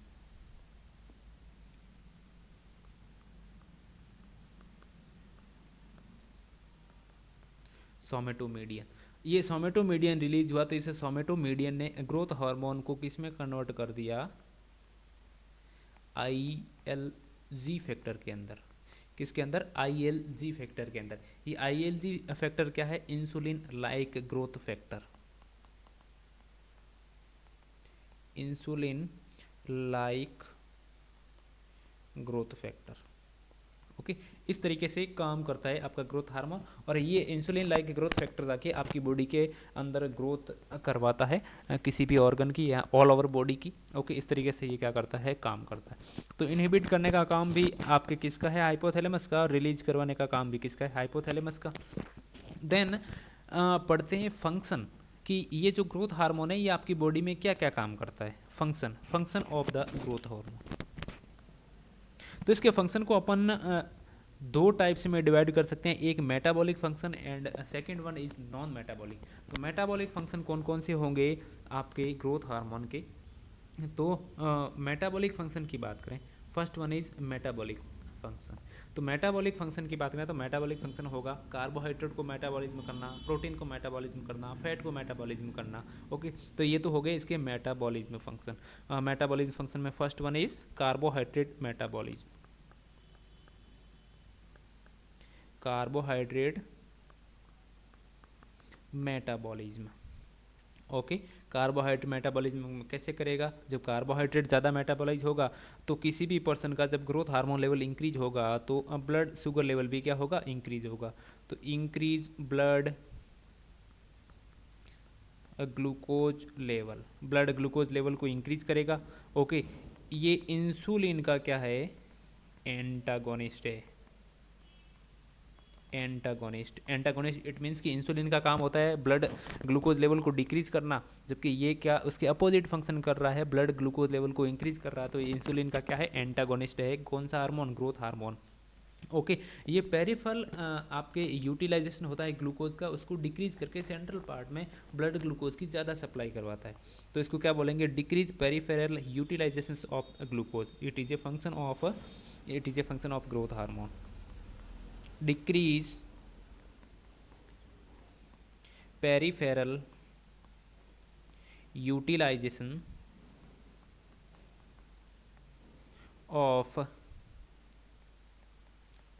Speaker 1: सोमेटोमीडियन। ये सोमेटोमीडियन रिलीज हुआ तो इसे सोमेटोमीडियन ने ग्रोथ हार्मोन को किस में कन्वर्ट कर दिया, ILG फैक्टर के अंदर। किसके अंदर, ILG फैक्टर के अंदर। ये ILG फैक्टर क्या है, insulin like growth factor, insulin like growth factor. Okay, इस तरीके से काम करता है आपका ग्रोथ हार्मोन, और ये इंसुलिन लाइक ग्रोथ फैक्टर जाके आपकी बॉडी के अंदर ग्रोथ करवाता है किसी भी ऑर्गन की या ऑल ओवर बॉडी की। ओके, इस तरीके से ये क्या करता है, काम करता है। तो इनहिबिट करने का काम भी आपके किसका है, हाइपोथैलेमस का, और रिलीज करवाने का काम भी किसका है, हाइपोथैलेमस का। देन पढ़ते हैं फंक्शन, कि ये जो ग्रोथ हार्मोन है ये आपकी बॉडी में क्या क्या काम करता है। Function of the growth hormone. तो इसके फंक्शन को अपन दो टाइप्स में डिवाइड कर सकते हैं, एक metabolic function and second one is non metabolic. तो मेटाबॉलिक फंक्शन कौन कौन से होंगे आपके ग्रोथ हार्मोन के, तो मेटाबॉलिक फंक्शन की बात करें, first one is metabolic function. तो मेटाबॉलिक फंक्शन की बात करें तो मेटाबॉलिक फंक्शन होगा कार्बोहाइड्रेट को मेटाबॉलिज्म करना, प्रोटीन को मेटाबॉलिज्म करना, फैट को मेटाबॉलिज्म करना। ओके, तो ये तो हो गए इसके मेटाबॉलिज्म फंक्शन। मेटाबॉलिज्म फंक्शन में first one is carbohydrate metabolism, carbohydrate metabolism. Okay, carbohydrate metabolism कैसे करेगा, जब कार्बोहाइड्रेट ज़्यादा मेटाबॉलाइज होगा तो किसी भी पर्सन का जब ग्रोथ हार्मोन लेवल इंक्रीज होगा तो ब्लड शुगर लेवल भी क्या होगा, इंक्रीज होगा। तो increase blood glucose level, blood glucose level को इंक्रीज करेगा। ओके, ये इंसुलिन का क्या है, एंटागोनिस्ट है। एंटागोनिस्ट इट मीन्स कि इंसुलिन का काम होता है ब्लड ग्लूकोज लेवल को डिक्रीज करना, जबकि ये क्या उसके अपोजिट फंक्शन कर रहा है, ब्लड ग्लूकोज लेवल को इंक्रीज कर रहा है। तो ये इंसुलिन का क्या है, एंटागोनिस्ट है। कौन सा हार्मोन, ग्रोथ हार्मोन। ओके, ये पेरिफेरल आपके यूटिलाइजेशन होता है ग्लूकोज का, उसको डिक्रीज करके सेंट्रल पार्ट में ब्लड ग्लूकोज की ज़्यादा सप्लाई करवाता है। तो इसको क्या बोलेंगे, decrease peripheral utilization of glucose. It is a function of growth hormone. Decrease peripheral utilization of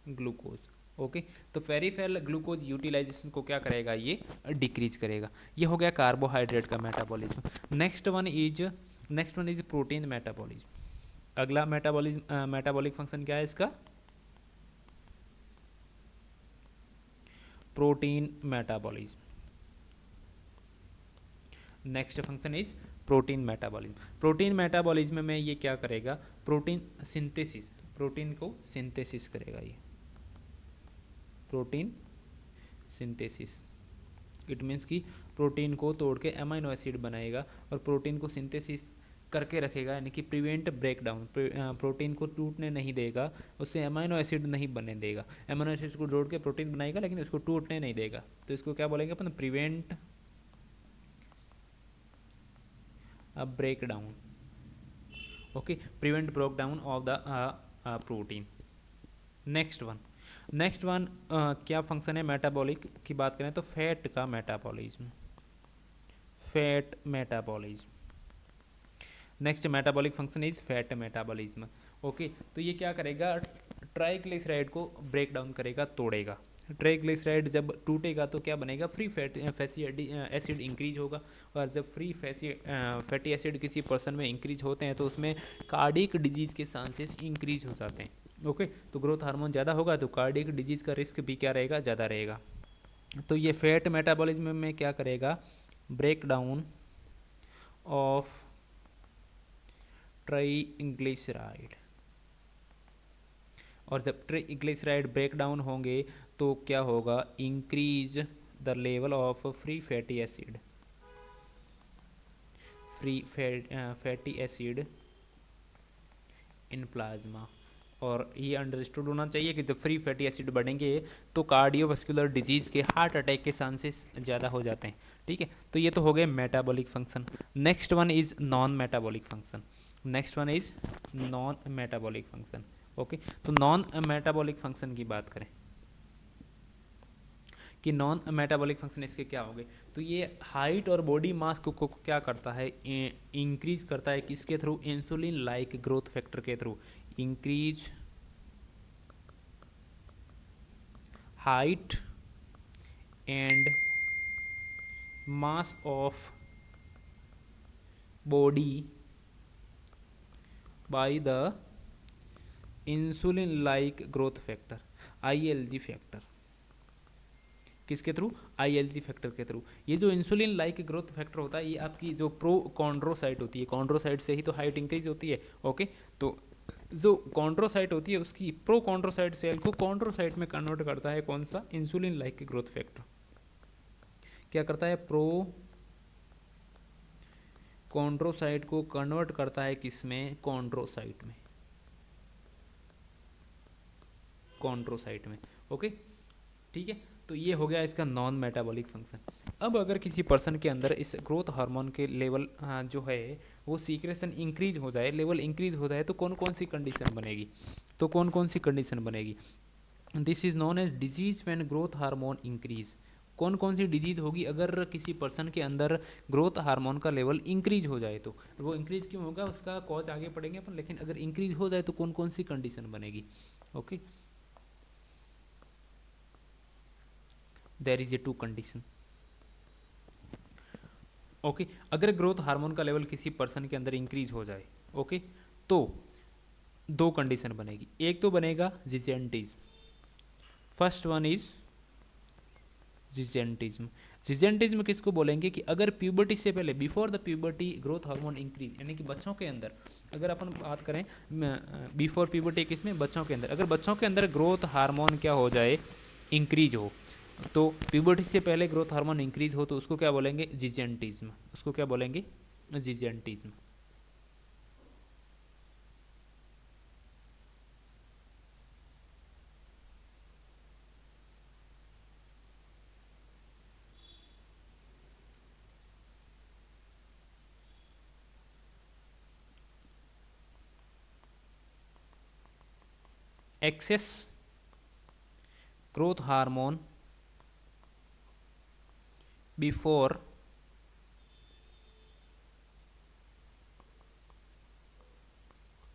Speaker 1: glucose. Okay, तो पेरिफेरल ग्लूकोज यूटिलाइजेशन को क्या करेगा, ये डिक्रीज करेगा। ये हो गया कार्बोहाइड्रेट का metabolism. Next one is protein metabolism. अगला मेटाबॉलिक फंक्शन क्या है इसका, protein metabolism. Next function is protein metabolism. Protein metabolism में ये क्या करेगा, प्रोटीन सिंथेसिस, प्रोटीन को सिंथेसिस करेगा। ये प्रोटीन सिंथेसिस इट मीन्स कि प्रोटीन को तोड़ के अमाइनो एसिड बनाएगा और प्रोटीन को सिंथेसिस करके रखेगा, यानी कि प्रिवेंट ब्रेकडाउन, प्रोटीन को टूटने नहीं देगा, उससे अमाइनो एसिड नहीं बनने देगा। अमाइनो एसिड को जोड़ के प्रोटीन बनाएगा लेकिन उसको टूटने नहीं देगा। तो इसको क्या बोलेंगे अपन, prevent breakdown. Okay, prevent breakdown of the protein. Next one क्या फंक्शन है मेटाबॉलिक की बात करें तो फैट का metabolism, fat metabolism. Next metabolic function is fat metabolism. Okay, तो ये क्या करेगा, ट्राइग्लिसराइड को ब्रेक डाउन करेगा, तोड़ेगा। ट्राइग्लिसराइड जब टूटेगा तो क्या बनेगा, फ्री फैटी एसिड इंक्रीज होगा, और जब फ्री फैटी एसिड किसी पर्सन में इंक्रीज होते हैं तो उसमें कार्डियक डिजीज के चांसेस इंक्रीज हो जाते हैं। ओके, तो ग्रोथ हार्मोन ज़्यादा होगा तो कार्डियक डिजीज का रिस्क भी क्या रहेगा, ज़्यादा रहेगा। तो ये फैट मेटाबॉलिज्म में क्या करेगा, ब्रेक डाउन ऑफ ट्राइग्लिसराइड, और जब ट्राइग्लिसराइड ब्रेक डाउन होंगे तो क्या होगा, increase the level of free fatty acid, fatty acid in plasma. और ये अंडरस्टूड होना चाहिए कि जब फ्री फैटी एसिड बढ़ेंगे तो कार्डियोवास्कुलर डिजीज़ के, हार्ट अटैक के चांसेस ज़्यादा हो जाते हैं। ठीक है, तो ये तो हो गए metabolic function. Next one is non metabolic function. Okay, तो नॉन मेटाबॉलिक फंक्शन की बात करें, कि नॉन मेटाबॉलिक फंक्शन इसके क्या हो गए। तो ये हाइट और बॉडी मास को क्या करता है, इंक्रीज करता है किसके थ्रू, इंसुलिन लाइक ग्रोथ फैक्टर के थ्रू। Increase height and mass of body by the insulin like growth factor, ILG factor. किसके थ्रू, ILG फैक्टर के थ्रू। ये जो इंसुलिन लाइक ग्रोथ फैक्टर होता है ये आपकी जो प्रोकॉन्ड्रोसाइट होती है, कॉन्ड्रोसाइट से ही तो हाइट इंक्रीज होती है। ओके, तो जो कॉन्ड्रोसाइट होती है उसकी प्रोकॉन्ड्रोसाइट सेल को कॉन्ड्रोसाइट में कन्वर्ट करता है कौन सा, इंसुलिन लाइक ग्रोथ फैक्टर। क्या करता है, प्रो कॉन्ड्रोसाइट को कन्वर्ट करता है किसमें, कॉन्ड्रोसाइट में, कॉन्ड्रोसाइट में। ओके, ठीक है। तो ये हो गया इसका नॉन मेटाबॉलिक फंक्शन। अब अगर किसी पर्सन के अंदर इस ग्रोथ हार्मोन के लेवल जो है वो सीक्रेशन इंक्रीज हो जाए, लेवल इंक्रीज हो जाए, तो कौन कौन सी कंडीशन बनेगी, तो कौन कौन सी कंडीशन बनेगी, this is known as disease when growth hormone increase. कौन कौन सी डिजीज होगी अगर किसी पर्सन के अंदर ग्रोथ हार्मोन का लेवल इंक्रीज हो जाए, तो वो इंक्रीज क्यों होगा उसका कॉज आगे पढ़ेंगे अपन, लेकिन अगर इंक्रीज हो जाए तो कौन कौन सी कंडीशन बनेगी। Okay, there is a two condition. Okay, अगर ग्रोथ हार्मोन का लेवल किसी पर्सन के अंदर इंक्रीज हो जाए, ओके, तो दो कंडीशन बनेगी। एक तो बनेगा जिजेंटिज्म, फर्स्ट वन इज जिजेंटिज्म। जिजेंटिज्म किसको बोलेंगे कि अगर प्यूबर्टी से पहले, before the puberty growth hormone increase, यानी कि बच्चों के अंदर, अगर अपन बात करें बिफोर प्यूबर्टी किसमें, बच्चों के अंदर, अगर बच्चों के अंदर ग्रोथ हार्मोन क्या हो जाए, इंक्रीज हो, तो प्यूबर्टी से पहले ग्रोथ हार्मोन इंक्रीज हो तो उसको क्या बोलेंगे, जिजेंटिज्म। उसको क्या बोलेंगे, gigantism. Excess growth hormone before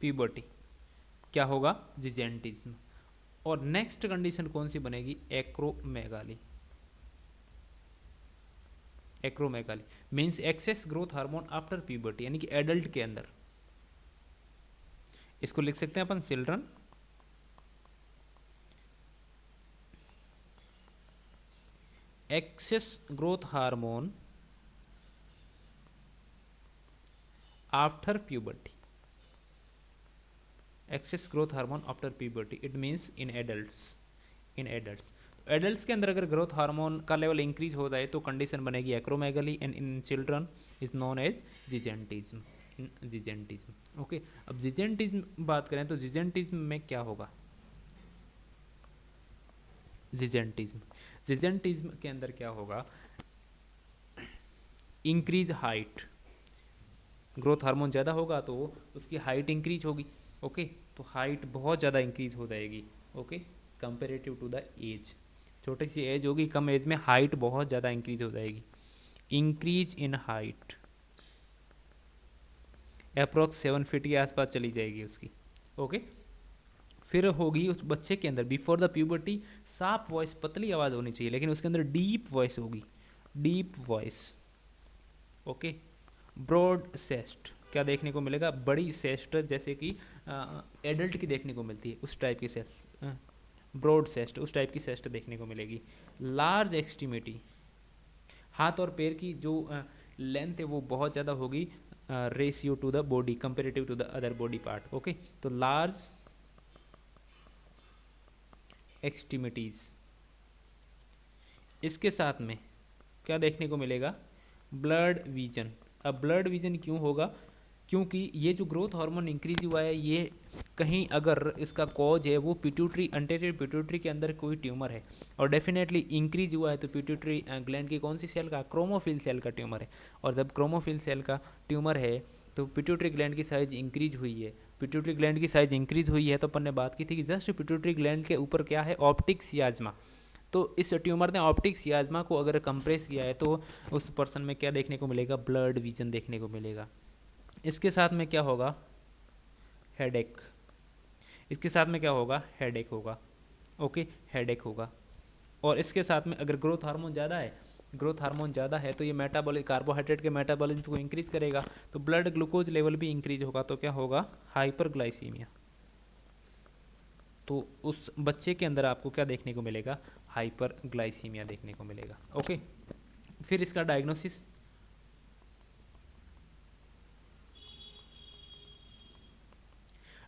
Speaker 1: puberty क्या होगा, जिजेंटिज्म। और नेक्स्ट कंडीशन कौन सी बनेगी, acromegaly. Acromegaly means excess growth hormone after puberty, यानी कि एडल्ट के अंदर। इसको लिख सकते हैं अपन, children excess growth hormone after puberty, excess growth hormone after puberty, it means in adults, in adults. Adults के अंदर अगर ग्रोथ हार्मोन का लेवल इंक्रीज हो जाए तो कंडीशन बनेगी acromegaly, and in children is known as gigantism, in gigantism. Okay, अब gigantism बात करें तो जिजेंटिज्म में क्या होगा, जिजेंटिज्म, जिजेंटिज्म के अंदर क्या होगा, इंक्रीज हाइट, ग्रोथ हार्मोन ज़्यादा होगा तो उसकी हाइट इंक्रीज होगी। ओके, तो हाइट बहुत ज़्यादा इंक्रीज हो जाएगी। Okay, comparative to the age, छोटी सी एज होगी, कम एज में हाइट बहुत ज़्यादा इंक्रीज हो जाएगी। Increase in height approx 7 feet के आसपास चली जाएगी उसकी। ओके, फिर होगी उस बच्चे के अंदर बिफोर द प्यूबर्टी साफ वॉइस, पतली आवाज़ होनी चाहिए, लेकिन उसके अंदर डीप वॉइस होगी, डीप वॉइस। ओके, ब्रॉड सेस्ट क्या देखने को मिलेगा, बड़ी सेस्ट जैसे कि एडल्ट की देखने को मिलती है उस टाइप की सेस्ट, ब्रॉड सेस्ट उस टाइप की सेस्ट देखने को मिलेगी। लार्ज एक्सट्रीमिटी, हाथ और पैर की जो लेंथ है वो बहुत ज़्यादा होगी, ratio to the body, comparative to the other body part. Okay, तो लार्ज एक्सट्रीमिटीज। इसके साथ में क्या देखने को मिलेगा, ब्लड विजन। अब ब्लड विजन क्यों होगा, क्योंकि ये जो ग्रोथ हार्मोन इंक्रीज हुआ है ये कहीं अगर इसका कॉज है वो पिट्यूटरी, अंटेरियर पिट्यूटरी के अंदर कोई ट्यूमर है और डेफिनेटली इंक्रीज हुआ है तो पिट्यूटरी ग्लैंड की कौन सी सेल का, क्रोमोफिल सेल का ट्यूमर है। और जब क्रोमोफिल सेल का ट्यूमर है तो पिट्यूटरी ग्लैंड की साइज इंक्रीज हुई है, पिट्यूटरी ग्लैंड की साइज इंक्रीज हुई है तो अपन ने बात की थी कि जस्ट पिट्यूटरी ग्लैंड के ऊपर क्या है, ऑप्टिक सियाजमा। तो इस ट्यूमर ने ऑप्टिक चियाज़मा को अगर कंप्रेस किया है तो उस पर्सन में क्या देखने को मिलेगा, ब्लड विजन देखने को मिलेगा। इसके साथ में क्या होगा, हेडेक। इसके साथ में क्या होगा, हेडेक होगा। ओके, हेडेक होगा। और इसके साथ में अगर ग्रोथ हार्मोन ज़्यादा है, ग्रोथ हार्मोन ज़्यादा है तो ये मेटाबॉलिक कार्बोहाइड्रेट के मेटाबॉलिज्म को इंक्रीज करेगा, तो ब्लड ग्लूकोज लेवल भी इंक्रीज होगा, तो क्या होगा, हाइपरग्लाइसीमिया। तो उस बच्चे के अंदर आपको क्या देखने को मिलेगा, हाइपरग्लाइसीमिया देखने को मिलेगा। ओके, फिर इसका डायग्नोसिस,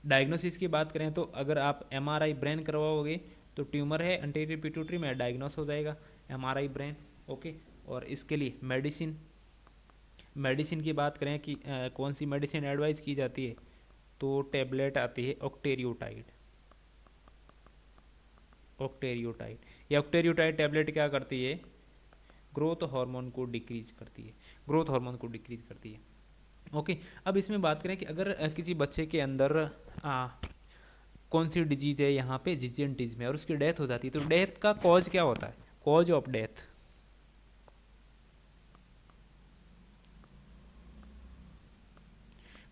Speaker 1: डायग्नोसिस की बात करें तो अगर आप एमआरआई ब्रेन करवाओगे तो ट्यूमर है एंटीरियर पिट्यूटरी में, डायग्नोस हो जाएगा एमआरआई ब्रेन। ओके, और इसके लिए मेडिसिन, मेडिसिन की बात करें कि कौन सी मेडिसिन एडवाइस की जाती है, तो टैबलेट आती है ऑक्टेरियोटाइड। ऑक्टेरियोटाइड, या ऑक्टेरियोटाइड टैबलेट क्या करती है, ग्रोथ हार्मोन को डिक्रीज करती है, ग्रोथ हार्मोन को डिक्रीज करती है। ओके, अब इसमें बात करें कि अगर किसी बच्चे के अंदर कौन सी डिजीज़ है, यहाँ पे जिजेंटिज्म में, और उसकी डेथ हो जाती है, तो डेथ का कॉज क्या होता है, cause of death,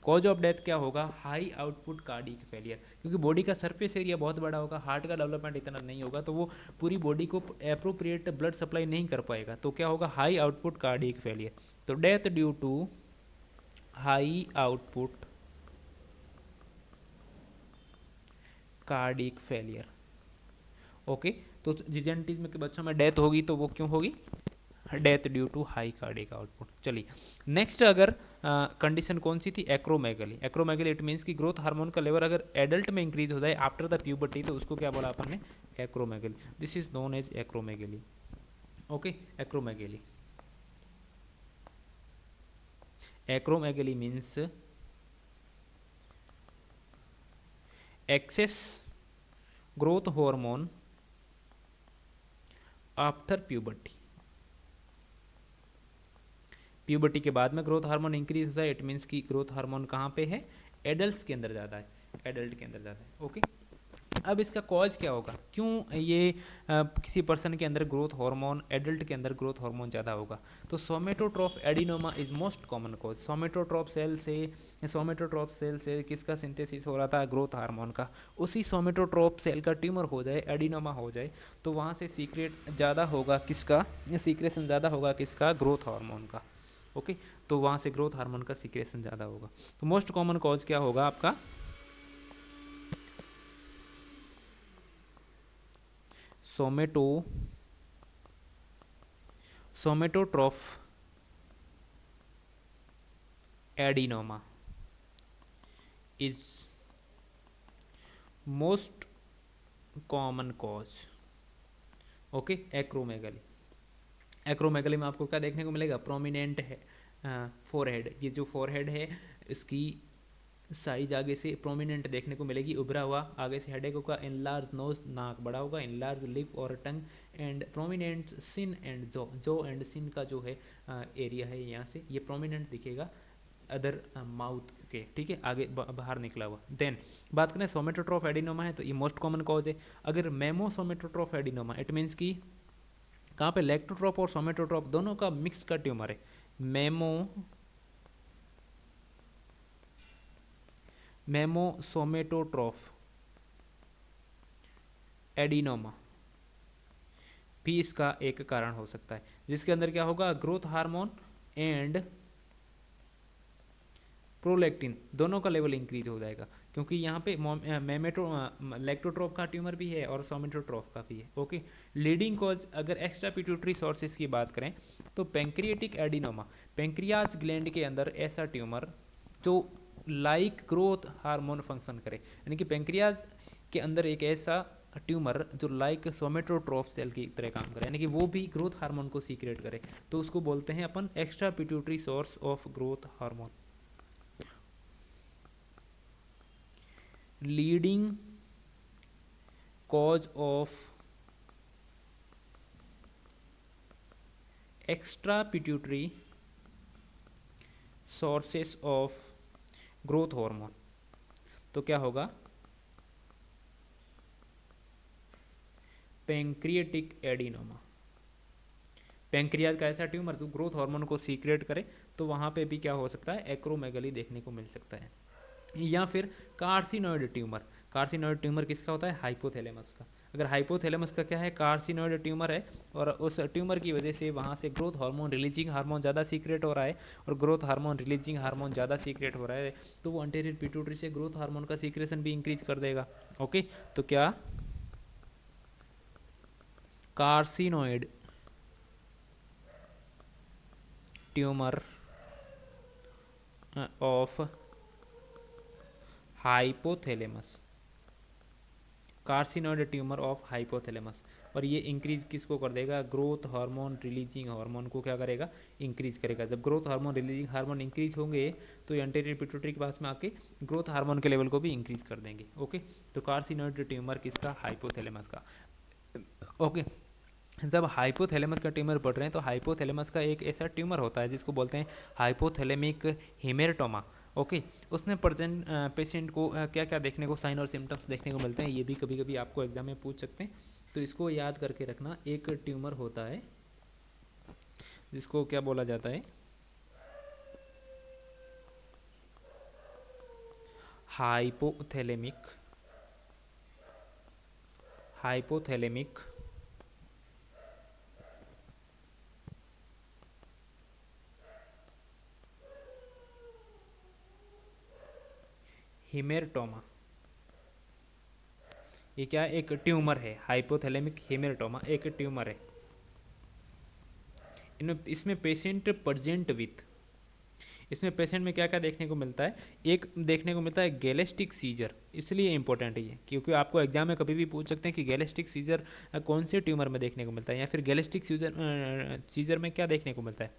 Speaker 1: cause of death क्या होगा, हाई आउटपुट कार्डियक फेलियर, क्योंकि बॉडी का सरफेस एरिया बहुत बड़ा होगा, हार्ट का डेवलपमेंट इतना नहीं होगा, तो वो पूरी बॉडी को एप्रोप्रिएट ब्लड सप्लाई नहीं कर पाएगा, तो क्या होगा, हाई आउटपुट कार्डियक फेलियर। तो death due to high output cardiac failure. Okay, तो जिजेंटिज्म के बच्चों में डेथ होगी तो वो क्यों होगी, death due to high cardiac output. चलिए नेक्स्ट, अगर कंडीशन कौन सी थी, एक्रोमेगली। एक्रोमेगली इट मीन्स कि ग्रोथ हार्मोन का लेवल अगर एडल्ट में इंक्रीज हो जाए आफ्टर द प्यूबर्टी, तो उसको क्या बोला अपन ने, acromegaly. This is known as acromegaly. Okay, acromegaly, acromegaly means excess growth hormone after puberty. Puberty के बाद में ग्रोथ हार्मोन इंक्रीज होता है, इट मीन्स कि ग्रोथ हार्मोन कहाँ पे है, एडल्ट के अंदर ज़्यादा है, एडल्ट के अंदर ज़्यादा है। ओके, अब इसका कॉज क्या होगा, क्यों ये किसी पर्सन के अंदर ग्रोथ हार्मोन, एडल्ट के अंदर ग्रोथ हार्मोन ज़्यादा होगा, तो somatotroph adenoma is most common cause. Somatotroph cell से, सोमेटोट्रोफ सेल से किसका सिंथेसिस हो रहा था, ग्रोथ हार्मोन का। उसी सोमेटोट्रोफ सेल का ट्यूमर हो जाए, एडिनोमा हो जाए, तो वहाँ से सीक्रेट ज़्यादा होगा किसका, सीक्रेशन ज़्यादा होगा किसका, ग्रोथ हार्मोन का। ओके, तो वहाँ से ग्रोथ हार्मोन का सीक्रेशन ज़्यादा होगा। तो मोस्ट कॉमन कॉज क्या होगा आपका, somatotroph adenoma is most common cause. Okay, acromegaly, acromegaly में आपको क्या देखने को मिलेगा, प्रोमिनेंट है फोरहेड, ये जो फोरहेड है इसकी साइज आगे से प्रोमिनेंट देखने को मिलेगी, उभरा हुआ, आगे से हेडेक होगा, इनलार्ज नोज, नाक बड़ा होगा, इनलार्ज लिप और टंग, एंड प्रोमिनेंट सिन एंड जो एंड सिन का जो है एरिया है यहाँ से ये प्रोमिनेंट दिखेगा अदर माउथ के, ठीक है, आगे बाहर निकला हुआ। देन बात करें सोमेटोट्रोफ एडिनोमा है तो ये मोस्ट कॉमन कॉज है। अगर मेमोसोमेटोट्रोफ एडिनोमा, इट मीन्स की कहाँ पे, लैक्टोट्रोप और सोमेटोट्रोप दोनों का मिक्स का ट्यूमर है, मेमोसोमेटोट्रोफ एडिनोमा भी इसका एक कारण हो सकता है, जिसके अंदर क्या होगा, ग्रोथ हार्मोन एंड प्रोलैक्टिन दोनों का लेवल इंक्रीज हो जाएगा, क्योंकि यहाँ पे लैक्टोट्रोफ का ट्यूमर भी है और सोमेटोट्रोफ का भी है। ओके, लीडिंग कॉज अगर एक्स्ट्रा पिट्यूटरी सोर्सेज की बात करें तो पेंक्रियाटिक एडिनोमा, पेंक्रियाज ग्लैंड के अंदर ऐसा ट्यूमर जो लाइक ग्रोथ हार्मोन फंक्शन करे, यानी कि पेंक्रियाज के अंदर एक ऐसा ट्यूमर जो लाइक सोमेटोट्रोफ सेल की तरह काम करे, यानी कि वो भी ग्रोथ हार्मोन को सीक्रेट करे, तो उसको बोलते हैं अपन extra pituitary source of growth hormone. Leading cause of extra pituitary sources of growth hormone, तो क्या होगा, पैंक्रियाटिक एडिनोमा। पैंक्रियाज का ऐसा ट्यूमर जो ग्रोथ हार्मोन को सीक्रेट करे, तो वहाँ पे भी क्या हो सकता है, एक्रोमेगली देखने को मिल सकता है। या फिर कार्सिनोइड ट्यूमर। कार्सिनोइड ट्यूमर किसका होता है, हाइपोथैलेमस का। अगर हाइपोथैलेमस का क्या है, कार्सिनोइड ट्यूमर है, और उस ट्यूमर की वजह से वहाँ से ग्रोथ हार्मोन रिलीजिंग हार्मोन ज़्यादा सीक्रेट हो रहा है, और ग्रोथ हार्मोन रिलीजिंग हार्मोन ज़्यादा सीक्रेट हो रहा है, तो वो एंटीरियर पिट्यूटरी से ग्रोथ हार्मोन का सीक्रेशन भी इंक्रीज कर देगा। ओके, तो क्या carcinoid tumour of hypothalamus, carcinoid tumour of hypothalamus, और ये इंक्रीज किसको कर देगा, ग्रोथ हार्मोन रिलीजिंग हार्मोन को क्या करेगा, इंक्रीज करेगा। जब growth hormone releasing hormone increase होंगे तो ये एंटीरियर पिट्यूटरी के पास में आके ग्रोथ हार्मोन के लेवल को भी इंक्रीज कर देंगे। ओके, तो कार्सिनोइड ट्यूमर किसका, हाइपोथैलेमस का। ओके, जब हाइपोथैलेमस का ट्यूमर बढ़ रहे हैं तो हाइपोथैलेमस का एक ऐसा ट्यूमर होता है जिसको बोलते हैं हाइपोथैलेमिक हेमेरटोमा। ओके, उसमें प्रेजेंट पेशेंट को क्या क्या देखने को, साइन और सिम्टम्स देखने को मिलते हैं, ये भी कभी कभी आपको एग्जाम में पूछ सकते हैं, तो इसको याद करके रखना। एक ट्यूमर होता है जिसको क्या बोला जाता है, हाइपोथैलेमिक हाइपोथैलेमिक हेमेरटोमा। ये क्या, एक ट्यूमर है, हाइपोथैलेमिक हेमेरटोमा एक ट्यूमर है। इसमें पेशेंट प्रेजेंट विथ, इसमें पेशेंट में क्या क्या देखने को मिलता है, एक देखने को मिलता है गैलेस्टिक सीजर। इसलिए इंपॉर्टेंट है ये, क्योंकि आपको एग्जाम में कभी भी पूछ सकते हैं कि गैलेस्टिक सीजर कौन से ट्यूमर में देखने को मिलता है, या फिर गैलेस्टिक सीजर में क्या देखने को मिलता है।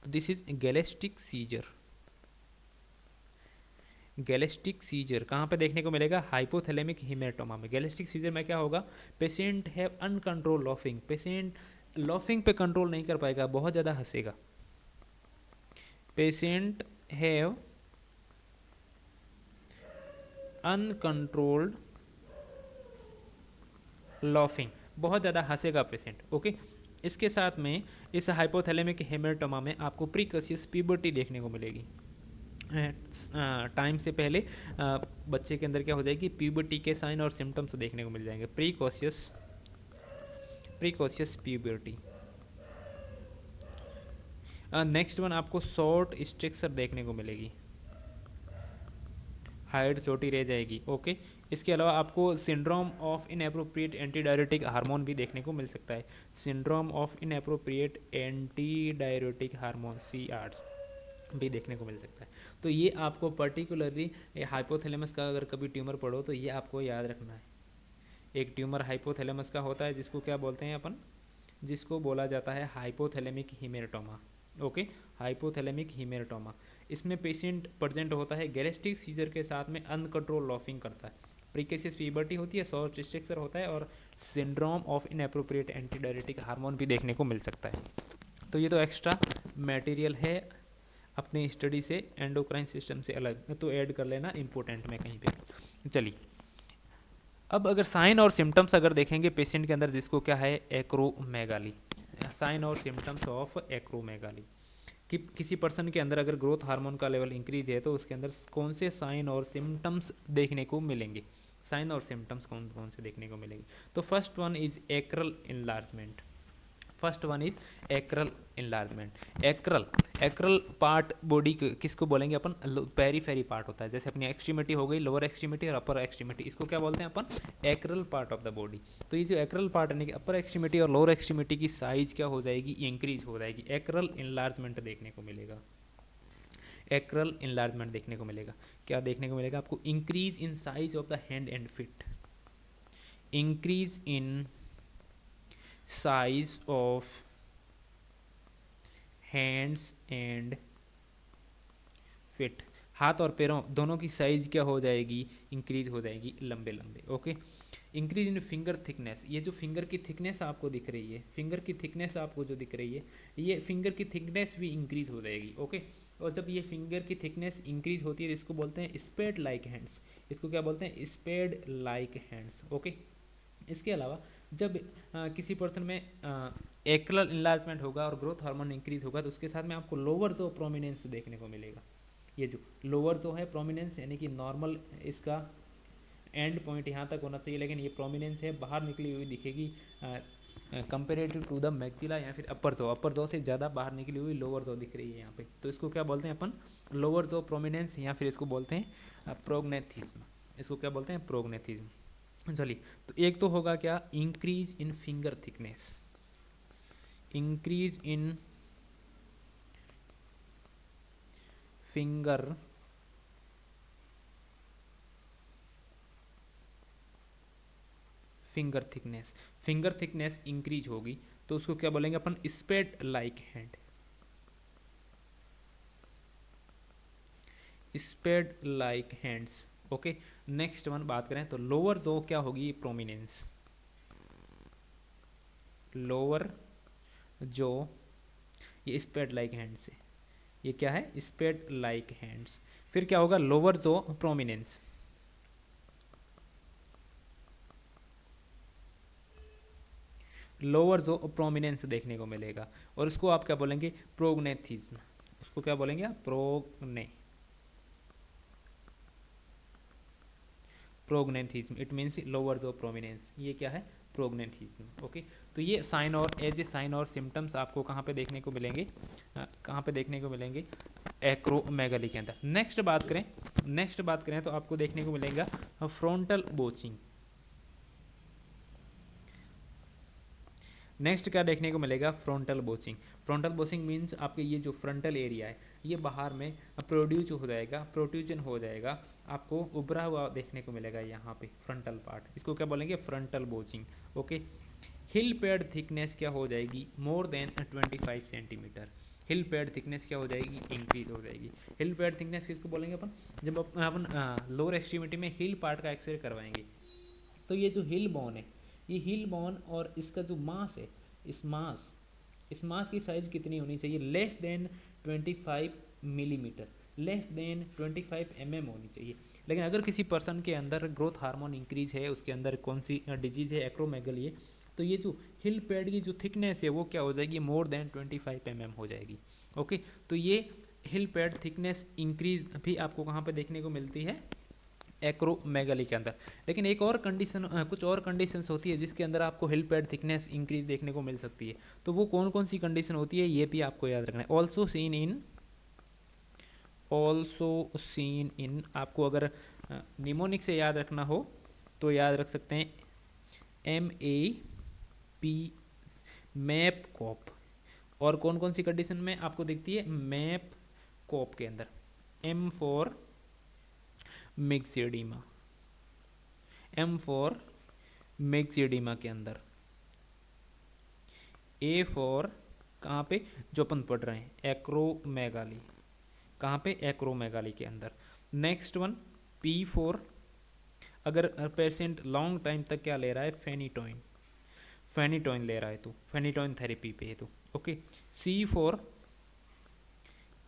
Speaker 1: तो दिस इज गैलेस्टिक सीजर। गैलेस्टिक सीजर कहाँ पे देखने को मिलेगा, हाइपोथैलेमिक हेमेटोमा में। गैलेस्टिक सीजर में क्या होगा, patient have uncontrol laughing, patient laughing पे कंट्रोल नहीं कर पाएगा, बहुत ज़्यादा हंसेगा। पेशेंट हैव अनकंट्रोल्ड लॉफिंग, बहुत ज़्यादा हंसेगा पेशेंट। ओके, इसके साथ में इस हाइपोथैलेमिक हेमेटोमा में आपको प्रीकॉशियस प्यूबर्टी देखने को मिलेगी। टाइम से पहले बच्चे के अंदर क्या हो जाएगी, प्यूबर्टी के साइन और सिम्टम्स देखने को मिल जाएंगे। Precocious puberty. नेक्स्ट वन आपको शॉर्ट स्ट्रक्चर देखने को मिलेगी, हाइट छोटी रह जाएगी। ओके, इसके अलावा आपको syndrome of inappropriate anti diuretic hormone भी देखने को मिल सकता है। Syndrome of inappropriate anti diuretic hormone CARS भी देखने को मिल सकता है। तो ये आपको पर्टिकुलरली हाइपोथैलेमस का अगर कभी ट्यूमर पढ़ो तो ये आपको याद रखना है। एक ट्यूमर हाइपोथैलेमस का होता है जिसको क्या बोलते हैं अपन, जिसको बोला जाता है hypothalamic haematoma. Okay, hypothalamic haematoma, इसमें पेशेंट प्रेजेंट होता है गैलेस्टिक सीजर के साथ में अनकंट्रोल लॉफिंग करता है, प्रीकेसियस प्यूबर्टी होती है, शॉर्ट स्ट्रक्चर होता है, और syndrome of inappropriate anti diuretic hormone भी देखने को मिल सकता है। तो ये तो एक्स्ट्रा मटेरियल है अपनी स्टडी से, एंडोक्राइन सिस्टम से अलग, तो ऐड कर लेना इंपॉर्टेंट में कहीं पे। चलिए, अब अगर साइन और सिम्टम्स अगर देखेंगे पेशेंट के अंदर, जिसको क्या है, एक्रोमेगाली। साइन और सिम्टम्स ऑफ एक्रोमेगाली, कि किसी पर्सन के अंदर अगर ग्रोथ हार्मोन का लेवल इंक्रीज है तो उसके अंदर कौन से साइन और सिम्टम्स देखने को मिलेंगे। साइन और सिम्टम्स कौन कौन से देखने को मिलेंगे, तो first one is acral enlargement. First one is acral enlargement. Acral part body किसको बोलेंगे अपन, पेरीफेरी पार्ट होता है, जैसे अपनी एक्सट्रीमिटी हो गई, लोअर एक्सट्रीमिटी और अपर एक्सट्रीमिटी, इसको क्या बोलते हैं अपन, एक्रल पार्ट ऑफ द बॉडी। तो ये जो एक्रल पार्ट यानी कि अपर एक्सट्रीमिटी और लोअर एक्सट्रीमिटी की साइज क्या हो जाएगी, इंक्रीज हो जाएगी, एक्रल इनलार्जमेंट देखने को मिलेगा। एक्रल इनलार्जमेंट देखने को मिलेगा, क्या देखने को मिलेगा आपको, increase in size of the hand and fit, increase in size of hands and fit, हाथ और पैरों दोनों की साइज क्या हो जाएगी, इंक्रीज हो जाएगी, लंबे लंबे। Okay, increase in finger thickness, ये जो फिंगर की थिकनेस आपको दिख रही है, फिंगर की थिकनेस आपको जो दिख रही है, ये फिंगर की थिकनेस भी इंक्रीज हो जाएगी। ओके, और जब ये फिंगर की थिकनेस इंक्रीज होती है तो इसको बोलते हैं स्पेड लाइक हैंड्स, इसको क्या बोलते हैं, स्पेड लाइक हैंड्स। ओके, इसके अलावा जब किसी पर्सन में एक्रल इनलार्जमेंट होगा और ग्रोथ हार्मोन इंक्रीज होगा तो उसके साथ में आपको लोअर जो प्रोमिनेंस देखने को मिलेगा। ये जो लोअर जो है प्रोमिनेंस यानी कि नॉर्मल इसका एंड पॉइंट यहाँ तक होना चाहिए, लेकिन ये प्रोमिनेंस है बाहर निकली हुई दिखेगी कंपेरेटिव टू द मैक्सिला या फिर अपर जॉ से ज़्यादा बाहर निकली हुई लोअर जॉ दिख रही है यहाँ पे, तो इसको क्या बोलते हैं अपन लोअर जॉ प्रोमिनेंस, या फिर इसको बोलते हैं प्रोग्नेथिज्म। इसको क्या बोलते हैं प्रोग्नेथिज्म। चलिए, तो एक तो होगा क्या increase in finger thickness, increase in finger finger thickness increase होगी तो उसको क्या बोलेंगे अपन spade like hand, spade like hands. Okay, next one बात करें तो लोअर जो क्या होगी प्रोमिनेंस, लोअर जो ये स्पेड लाइक हैंड्स है, ये क्या है स्पेड लाइक हैंड्स। फिर क्या होगा लोअर जो प्रोमिनेंस, लोअर जो प्रोमिनेंस देखने को मिलेगा और उसको आप क्या बोलेंगे प्रोग्नेथिज्म। उसको क्या बोलेंगे आप प्रोग्नेथिज्म। इट मीन्स लोअर जो प्रोमिनेंस, ये क्या है प्रोग्नेथिज्म। ओके, तो ये साइन और एज ए साइन और सिम्टम्स आपको कहाँ पे देखने को मिलेंगे, कहाँ पे देखने को मिलेंगे एक्रोमेगाली के अंदर। नेक्स्ट बात करें तो आपको देखने को मिलेगा फ्रंटल बोचिंग। नेक्स्ट क्या देखने को मिलेगा फ्रंटल बोचिंग। फ्रंटल बोचिंग मीन्स आपके ये जो फ्रंटल एरिया है ये बाहर में प्रोट्रूजन हो जाएगा, आपको उभरा हुआ देखने को मिलेगा यहाँ पे फ्रंटल पार्ट, इसको क्या बोलेंगे frontal बोचिंग। Okay, heel pad thickness क्या हो जाएगी मोर देन 25 सेंटीमीटर, हिल पैड थिकनेस क्या हो जाएगी इंक्रीज हो जाएगी। हिल पैड थिकनेस किसको बोलेंगे अपन, जब अपन लोअर एक्सट्रीमिटी में हिल पार्ट का एक्सरे करवाएंगे तो ये जो हिल बोन है, ये हिल बोन और इसका जो मास है, इस मास की साइज़ कितनी होनी चाहिए less than 25 millimetre, less than 25 होनी चाहिए। लेकिन अगर किसी पर्सन के अंदर ग्रोथ हार्मोन इंक्रीज है, उसके अंदर कौन सी डिजीज़ है एक्रोमेगली है, तो ये जो हिल पैड की जो थिकनेस है वो क्या हो जाएगी मोर देन 25 हो जाएगी। ओके, तो ये हिल पैड थिकनेस इंक्रीज भी आपको कहाँ पे देखने को मिलती है एक्रोमेगाली के अंदर। लेकिन एक और कंडीशन, कुछ और कंडीशंस होती है जिसके अंदर आपको हिल पैड थिकनेस इंक्रीज देखने को मिल सकती है, तो वो कौन कौन सी कंडीशन होती है ये भी आपको याद रखना है। ऑल्सो सीन इन आपको अगर निमोनिक से याद रखना हो तो याद रख सकते हैं MAP मैप कॉप। और कौन कौन सी कंडीशन में आपको दिखती है मैप कॉप के अंदर, M फॉर मिक्सिडीमा, M फॉर मिक्सिडीमा के अंदर, A फॉर कहाँ पे जो अपन पढ़ रहे हैं एक्रोमेगाली, कहाँ पे एक्रोमेगाली के अंदर। नेक्स्ट वन P फॉर अगर पेशेंट लॉन्ग टाइम तक क्या ले रहा है फेनिटोइन ले रहा है तो फेनिटोइन थेरेपी पे है तो। ओके, C फॉर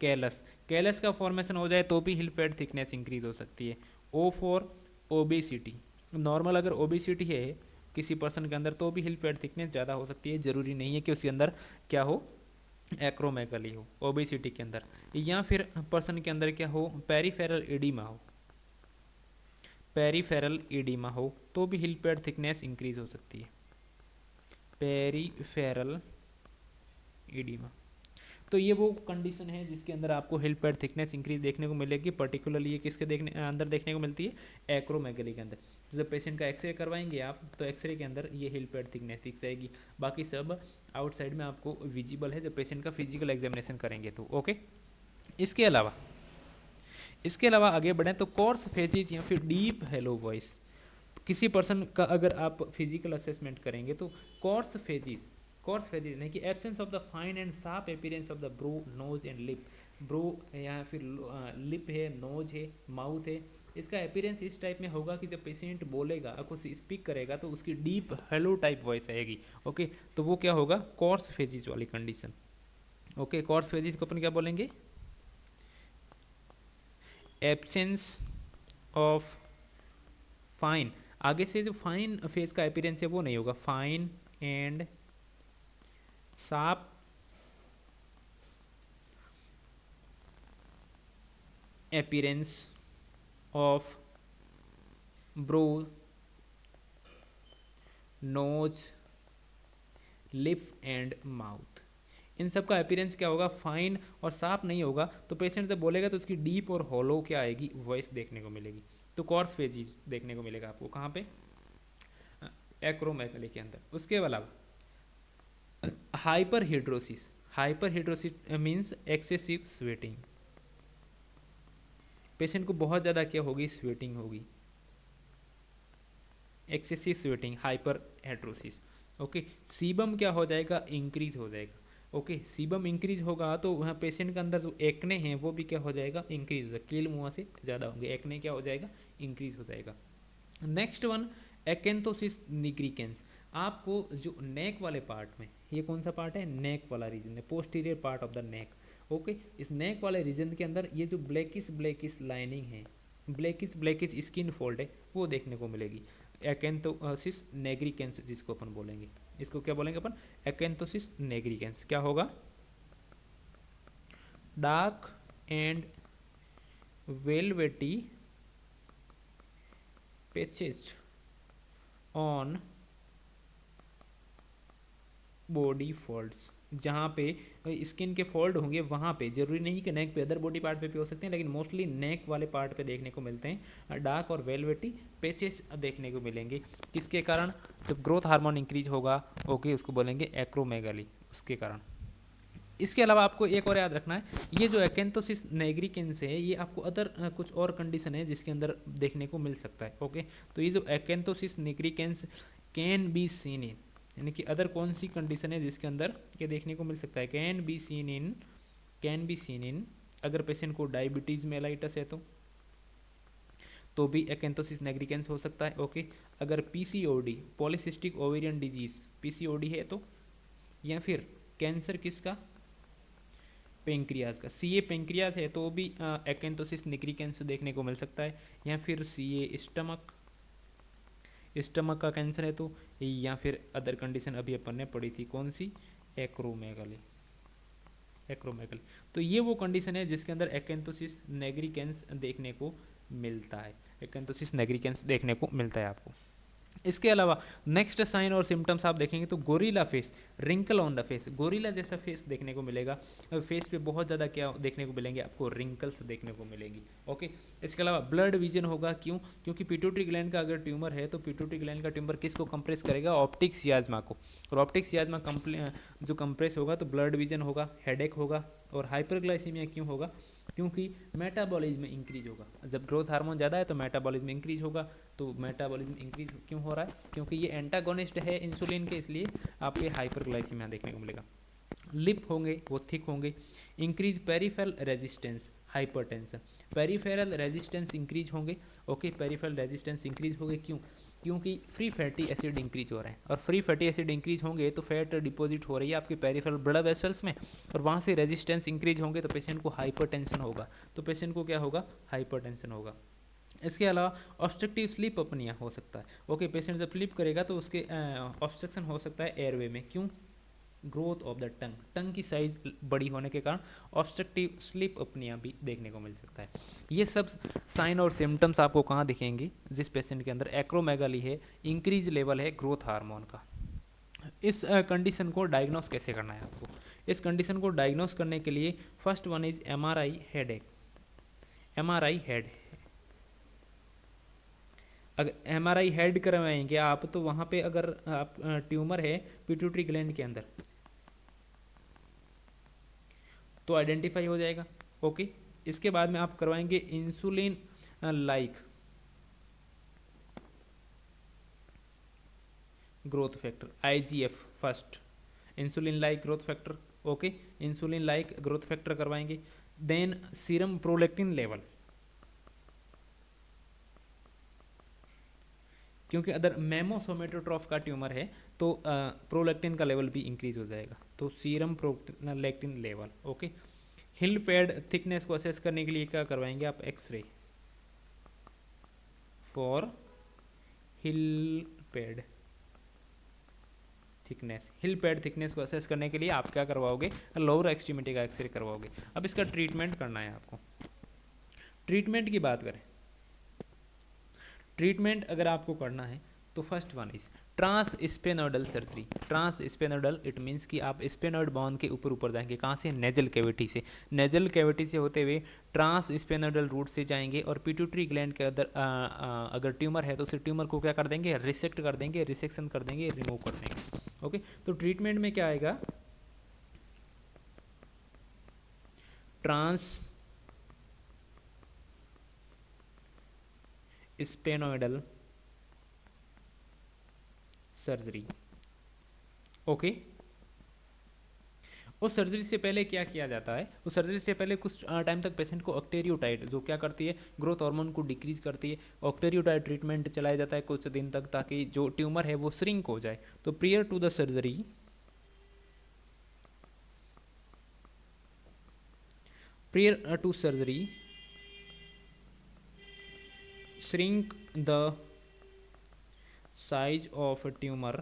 Speaker 1: कैलस का फॉर्मेशन हो जाए तो भी हिल पैड थिकनेस इंक्रीज हो सकती है। O फॉर ओबेसिटी, नॉर्मल अगर ओबेसिटी है किसी पर्सन के अंदर तो भी हिल पैड थिकनेस ज़्यादा हो सकती है, जरूरी नहीं है कि उसके अंदर क्या हो एक्रोमेगाली हो ओबेसिटी के अंदर, या फिर पर्सन के अंदर क्या हो पेरीफेरल एडिमा हो तो भी हिल पैड थिकनेस इंक्रीज हो सकती है पेरीफेरल एडिमा। तो ये वो कंडीशन है जिसके अंदर आपको हिल पैड थिकनेस इंक्रीज देखने को मिलेगी, पर्टिकुलरली ये किसके अंदर देखने को मिलती है एक्रोमेगाली के अंदर। तो जब पेशेंट का एक्सरे करवाएंगे आप तो एक्सरे के अंदर ये हिल पैड थिकनेस दिख जाएगी, बाकी सब आउटसाइड में आपको विजिबल है जब पेशेंट का फिजिकल एग्जामिनेशन करेंगे तो। ओके, इसके अलावा आगे बढ़ें तो कोर्स फेजेज या फिर डीप हेलो वॉइस, किसी पर्सन का अगर आप फिजिकल असेसमेंट करेंगे तो कोर्स फेजेज यानी कि absence of the fine and sharp appearance of the brow nose and lip, brow या फिर लिप है, नोज है, माउथ है, इसका अपीयरेंस इस टाइप में होगा कि जब पेशेंट बोलेगा कुछ स्पीक करेगा तो उसकी डीप हेलो टाइप वॉइस आएगी। ओके, तो वो क्या होगा कोर्स फेजेज वाली कंडीशन। ओके, कोर्स फेजेज को अपन क्या बोलेंगे एब्सेंस ऑफ फाइन, आगे से जो फाइन फेस का अपीयरेंस है वो नहीं होगा, fine and sharp appearance of brow, nose, lip and mouth. इन सब का अपीयरेंस क्या होगा, फाइन और साफ नहीं होगा। तो पेशेंट जब बोलेगा तो उसकी डीप और हॉलो क्या आएगी, वॉइस देखने को मिलेगी। तो कॉर्स फेजिस देखने को मिलेगा आपको कहाँ पे, एक्रोमेगली के अंदर। उसके अलावा hyperhidrosis, hyperhidrosis means excessive sweating. Patient को बहुत ज़्यादा क्या होगी, स्वेटिंग होगी, excessive sweating, hyperhidrosis. Okay, sebum क्या हो जाएगा, इंक्रीज हो जाएगा। ओके, सीबम इंक्रीज होगा तो वहाँ पेशेंट के अंदर जो एक्ने हैं वो भी क्या हो जाएगा, इंक्रीज हो जाएगा, कील मुँह से ज़्यादा होंगे, एक्ने क्या हो जाएगा, इंक्रीज हो जाएगा। Next one, acanthosis nigricans. आपको जो नेक वाले पार्ट में, ये कौन सा पार्ट है, नेक वाला रीजन है, posterior part of the neck. Okay, इस नेक वाले रीजन के अंदर ये जो ब्लैकिश लाइनिंग है, ब्लैकिश स्किन फोल्ड है, वो देखने को मिलेगी। एक्एंथोसिस नेग्रिकेंस जिसको अपन बोलेंगे, इसको क्या बोलेंगे अपन, एक्एंथोसिस नेग्रिकेंस। क्या होगा, dark and velvety patches on body folds. जहाँ पे स्किन के फोल्ड होंगे वहाँ पे, जरूरी नहीं कि नेक पे, अदर बॉडी पार्ट पे भी हो सकते हैं, लेकिन मोस्टली नेक वाले पार्ट पे देखने को मिलते हैं डार्क और वेलवेटी पैचेस देखने को मिलेंगे। किसके कारण, जब ग्रोथ हार्मोन इंक्रीज होगा, ओके, उसको बोलेंगे एक्रोमेगाली, उसके कारण। इसके अलावा आपको एक और याद रखना है, ये जो एक्एंथोसिस नेग्रिकेंस है ये आपको अदर कुछ और कंडीशन है जिसके अंदर देखने को मिल सकता है। ओके, तो ये जो एक्एंथोसिस नेग्रिकेंस कैन बी सीन इन, यानी कि अदर कौन सी कंडीशन है जिसके अंदर ये देखने को मिल सकता है, कैन बी सीन इन, अगर पेशेंट को डायबिटीज़ मेलाइटस है तो भी एक्एंथोसिस नेग्रिकेंस हो सकता है। ओके, अगर PCOD, polycystic ovarian disease, PCOD है तो, या फिर कैंसर किसका, पेंक्रियाज का, सीए पेंक्रियाज है तो भी एक्एंथोसिस निग्रिकेंस देखने को मिल सकता है, या फिर सीए स्टमक का कैंसर है तो, या फिर अदर कंडीशन अभी अपन ने पढ़ी थी कौन सी, एक्रोमेगाली। तो ये वो कंडीशन है जिसके अंदर एक्एंथोसिस नेग्रिकेंस देखने को मिलता है, एक्एंथोसिस नेग्रिकेंस देखने को मिलता है आपको। इसके अलावा नेक्स्ट साइन और सिम्टम्स आप देखेंगे तो gorilla face, wrinkle on the face, gorilla जैसा फेस देखने को मिलेगा। फेस पे बहुत ज़्यादा क्या देखने को मिलेंगे आपको, रिंकल्स देखने को मिलेंगी। ओके, इसके अलावा ब्लड विजन होगा, क्यों, क्योंकि पिट्यूटरी ग्लैंड का अगर ट्यूमर है तो पिट्यूटरी ग्लैंड का ट्यूमर किसको कंप्रेस करेगा, ऑप्टिक सियाजमा को, और ऑप्टिक सियाजमा जो कंप्रेस होगा तो ब्लड विजन होगा, हेडेक होगा, और हाइपरग्लाइसीमिया क्यों होगा, क्योंकि मेटाबॉलिज्म इंक्रीज होगा। जब ग्रोथ हार्मोन ज़्यादा है तो मेटाबॉलिज्म इंक्रीज होगा। तो मेटाबॉलिज्म इंक्रीज क्यों हो रहा है, क्योंकि ये एंटागोनिस्ट है इंसुलिन के, इसलिए आपके हाइपरग्लाइसीमिया देखने को मिलेगा। लिप होंगे वो थिक होंगे। Increase peripheral resistance, hypertension, peripheral resistance increase होंगे। ओके, पेरिफेरल रेजिस्टेंस इंक्रीज होंगे, क्यों, क्योंकि फ्री फैटी एसिड इंक्रीज हो रहा है, और फ्री फैटी एसिड इंक्रीज होंगे तो फैट डिपॉजिट हो रही है आपके पेरिफेरल ब्लड वेसल्स में, और वहाँ से रेजिस्टेंस इंक्रीज होंगे तो पेशेंट को हाइपरटेंशन होगा, तो पेशेंट को क्या होगा, हाइपरटेंशन होगा। इसके अलावा ऑब्स्ट्रक्टिव स्लीप अपनिया हो सकता है। ओके, पेशेंट जब स्लीप करेगा तो उसके ऑब्स्ट्रक्शन हो सकता है एयरवे में, क्यों, ग्रोथ ऑफ द टंग की साइज बड़ी होने के कारण ऑब्स्ट्रक्टिव स्लीप अपनिया भी देखने को मिल सकता है। ये सब साइन और सिम्टम्स आपको कहाँ दिखेंगे, जिस पेशेंट के अंदर एक्रोमेगाली है, इंक्रीज लेवल है ग्रोथ हार्मोन का। इस कंडीशन को डायग्नोस कैसे करना है आपको, इस कंडीशन को डायग्नोस करने के लिए first one is MRI headache, MRI head. अगर एमआरआई हेड करवाएंगे आप तो वहाँ पे अगर आप ट्यूमर है पिट्यूटरी ग्लैंड के अंदर तो आइडेंटिफाई हो जाएगा। ओके, इसके बाद में आप करवाएंगे insulin like growth factor, IGF first, insulin like growth factor. Okay, insulin like growth factor करवाएंगे। देन सीरम प्रोलैक्टिन लेवल, क्योंकि अगर मेमोसोमेटोट्रॉफ का ट्यूमर है तो प्रोलैक्टिन का लेवल भी इंक्रीज हो जाएगा, तो serum prolactin level. Okay, heel pad thickness को असेस करने के लिए क्या करवाएंगे आप, x-ray for heel pad thickness, heel pad thickness को असेस करने के लिए आप क्या करवाओगे, लोअर एक्सट्रीमिटी का एक्सरे करवाओगे। अब इसका ट्रीटमेंट करना है आपको। ट्रीटमेंट की बात करें, ट्रीटमेंट अगर आपको करना है तो first one is transsphenoidal surgery. Transsphenoidal it means कि आप स्पेनोइड बाउंड के ऊपर जाएंगे। कहाँ से? नेजल कैविटी से। नेजल कैविटी से होते हुए ट्रांस स्पेनोइडल रूट से जाएंगे और पिट्यूटरी ग्लैंड के अंदर अगर ट्यूमर है तो उस ट्यूमर को क्या कर देंगे, रिसेक्ट कर देंगे, रिसेक्शन कर देंगे, रिमूव कर देंगे। ओके, तो ट्रीटमेंट में क्या आएगा, ट्रांस स्पेनोइडल सर्जरी। ओके, उस सर्जरी से पहले क्या किया जाता है, उस सर्जरी से पहले कुछ टाइम तक पेशेंट को ऑक्टेरियोटाइड जो क्या करती है, ग्रोथ हार्मोन को डिक्रीज करती है, ऑक्टेरियोटाइड ट्रीटमेंट चलाया जाता है कुछ दिन तक ताकि जो ट्यूमर है वो श्रिंक हो जाए। तो prior to the surgery, prior to surgery shrink the size of a tumor,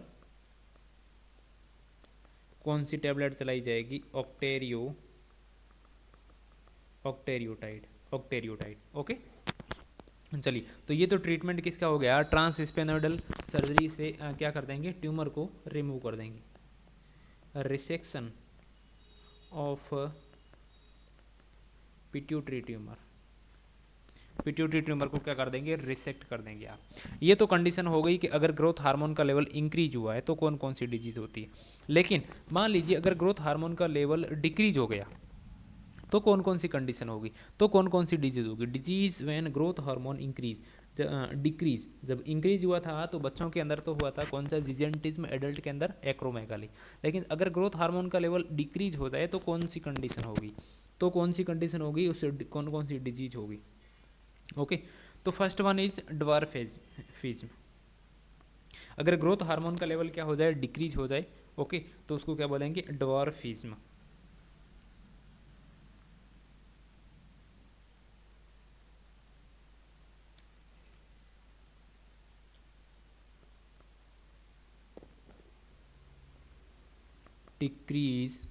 Speaker 1: कौन सी टैबलेट चलाई जाएगी, ऑक्टेरियोटाइड। ओके, चलिए, तो ये तो ट्रीटमेंट किसका हो गया, ट्रांस स्पेनोइडल सर्जरी से क्या कर देंगे, ट्यूमर को रिमूव कर देंगे, resection of pituitary tumour, pituitary tumour को क्या कर देंगे, रिसेक्ट कर देंगे आप। ये तो कंडीशन हो गई कि अगर ग्रोथ हार्मोन का लेवल इंक्रीज हुआ है तो कौन कौन सी डिजीज होती है। लेकिन मान लीजिए अगर ग्रोथ हार्मोन का लेवल डिक्रीज हो गया तो कौन कौन सी कंडीशन होगी, तो कौन कौन सी डिजीज होगी। Disease when growth hormone increase, decrease जब इंक्रीज हुआ था तो बच्चों के अंदर तो हुआ था कौन सा, जिजेंटिज्म, एडल्ट के अंदर एक्रोमेगाली। लेकिन अगर ग्रोथ हार्मोन का लेवल डिक्रीज हो जाए तो कौन सी कंडीशन होगी, तो कौन सी कंडीशन होगी, उससे कौन कौन सी डिजीज होगी। ओके, तो फर्स्ट वन इज ड्वार्फिज्म। अगर ग्रोथ हार्मोन का लेवल क्या हो जाए, डिक्रीज हो जाए, ओके, तो उसको क्या बोलेंगे, dwarfism. Decrease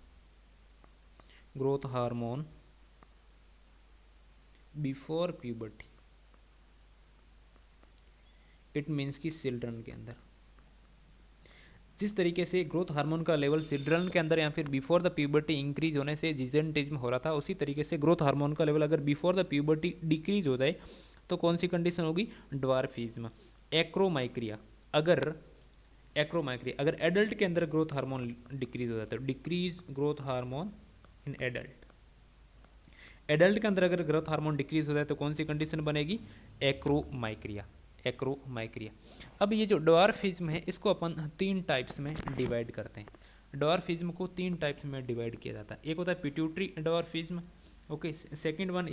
Speaker 1: growth hormone before puberty, it means कि चिल्ड्रन के अंदर जिस तरीके से ग्रोथ हार्मोन का लेवल चिल्ड्रन के अंदर या फिर बिफोर द प्यूबर्टी इंक्रीज होने से जिजेंटिज्म हो रहा था, उसी तरीके से ग्रोथ हार्मोन का लेवल अगर बिफोर द प्यूबर्टी डिक्रीज हो जाए तो कौन सी कंडीशन होगी, ड्वार्फिज्म। एक्रोमाइक्रिया, अगर अगर एडल्ट के अंदर ग्रोथ हार्मोन डिक्रीज हो जाता है, decrease growth hormone in adult, adult के अंदर अगर ग्रोथ हार्मोन डिक्रीज हो जाए तो कौन सी कंडीशन बनेगी, एक्रोमाइक्रिया। अब ये जो ड्वार्फिज्म है इसको अपन 3 टाइप्स में डिवाइड करते हैं। ड्वार्फिज्म को 3 टाइप्स में डिवाइड किया जाता है। एक होता है pituitary dwarfism, okay, second one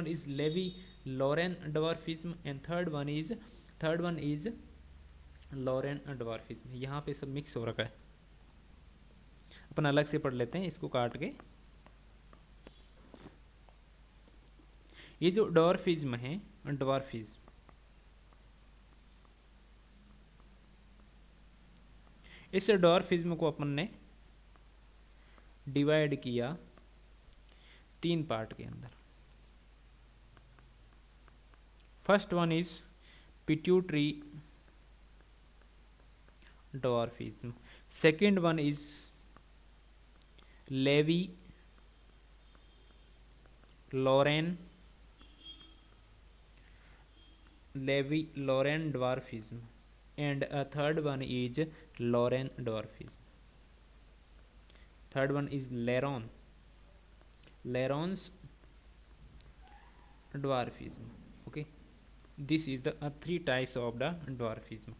Speaker 1: is Levi Lorain dwarfism and third one is Lorain dwarfism. यहाँ पे सब मिक्स हो रखा है, अपन अलग से पढ़ लेते हैं इसको काट के। ये जो ड्वार्फिज्म है, इस ड्वार्फिज्म को अपन ने डिवाइड किया 3 पार्ट के अंदर। First one is pituitary dwarfism, second one is Levi Lorain dwarfism and a third one is Loren dwarfism. Third one is Laron's dwarfism. Okay, this is the 3 types of the dwarfism.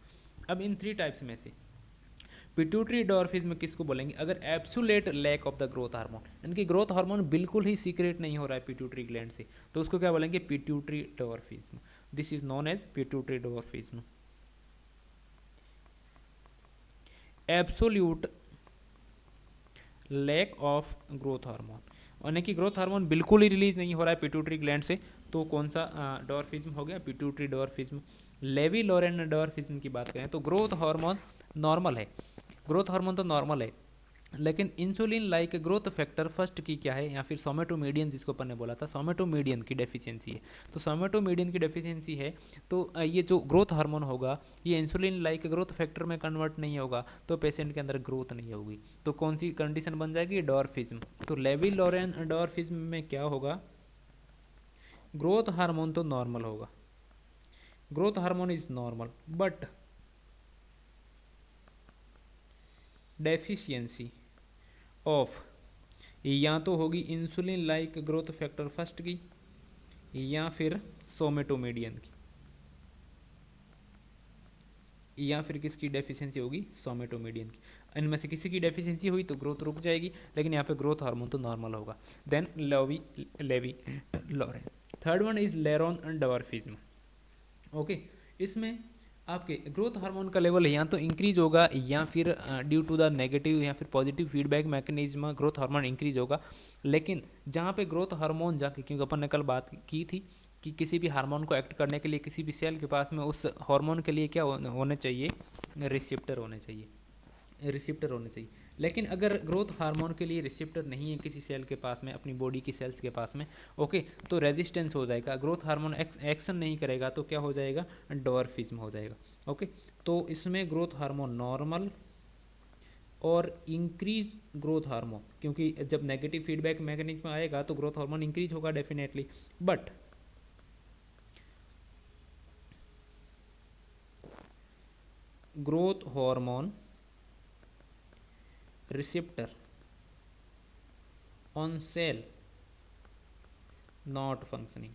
Speaker 1: अब इन 3 types में से pituitary डॉर्फिज्म किसको बोलेंगे, अगर absolute lack of the growth hormone, यानी कि growth hormone बिल्कुल ही secret नहीं हो रहा है पिट्यूटरी ग्लैंड से, तो उसको क्या बोलेंगे, pituitary dwarfism. This is known as pituitary dwarfism. Absolute lack of growth hormone, यानी कि ग्रोथ हार्मोन बिल्कुल ही रिलीज नहीं हो रहा है पिट्यूटरी ग्लैंड से, तो कौन सा डॉर्फिज्म हो गया, पिट्यूटरी डॉर्फिज्म। लेवी लोरेन डॉर्फिज्म की बात करें तो ग्रोथ हार्मोन नॉर्मल है, ग्रोथ हार्मोन तो नॉर्मल है, लेकिन insulin like growth factor first की क्या है, या फिर सोमेटोमीडियन जिसको अपन ने बोला था, सोमेटोमीडियन की डेफिशिएंसी है। तो सोमेटोमीडियन की डेफिशिएंसी है तो ये जो ग्रोथ हार्मोन होगा ये इंसुलिन लाइक ग्रोथ फैक्टर में कन्वर्ट नहीं होगा, तो पेशेंट के अंदर ग्रोथ नहीं होगी। तो कौन सी कंडीशन बन जाएगी, डॉर्फिज्म। तो लेवी लोरेन डॉर्फिज्म में क्या होगा, ग्रोथ हार्मोन तो नॉर्मल होगा, growth hormone is normal, but deficiency of या तो होगी insulin like growth factor first की, या फिर सोमेटोमीडियन की, या फिर किसकी डेफिशिएंसी होगी, सोमेटोमीडियन की। इनमें से किसी की डेफिशिएंसी हुई तो ग्रोथ रुक जाएगी, लेकिन यहाँ पे ग्रोथ हार्मोन तो नॉर्मल होगा। Then Levi Lorain. Third one is Laron dwarfism. Okay, इसमें आपके ग्रोथ हार्मोन का लेवल या तो इंक्रीज होगा, या फिर ड्यू टू द नेगेटिव या फिर positive feedback mechanism growth hormone increase होगा। लेकिन जहाँ पे ग्रोथ हार्मोन जाके, क्योंकि अपन ने कल बात की थी कि किसी भी हार्मोन को एक्ट करने के लिए किसी भी सेल के पास में उस हार्मोन के लिए क्या होने चाहिए, रिसेप्टर होने चाहिए, रिसेप्टर होने चाहिए। लेकिन अगर ग्रोथ हार्मोन के लिए रिसेप्टर नहीं है किसी सेल के पास में, अपनी बॉडी की सेल्स के पास में, ओके, तो रेजिस्टेंस हो जाएगा, ग्रोथ हार्मोन एक्शन नहीं करेगा, तो क्या हो जाएगा, डॉर्फिज्म हो जाएगा। ओके, तो इसमें ग्रोथ हार्मोन नॉर्मल और इंक्रीज ग्रोथ हार्मोन, क्योंकि जब नेगेटिव फीडबैक मैकेनिज्म आएगा तो ग्रोथ हार्मोन इंक्रीज होगा definitely, but growth hormone receptor on sale not functioning.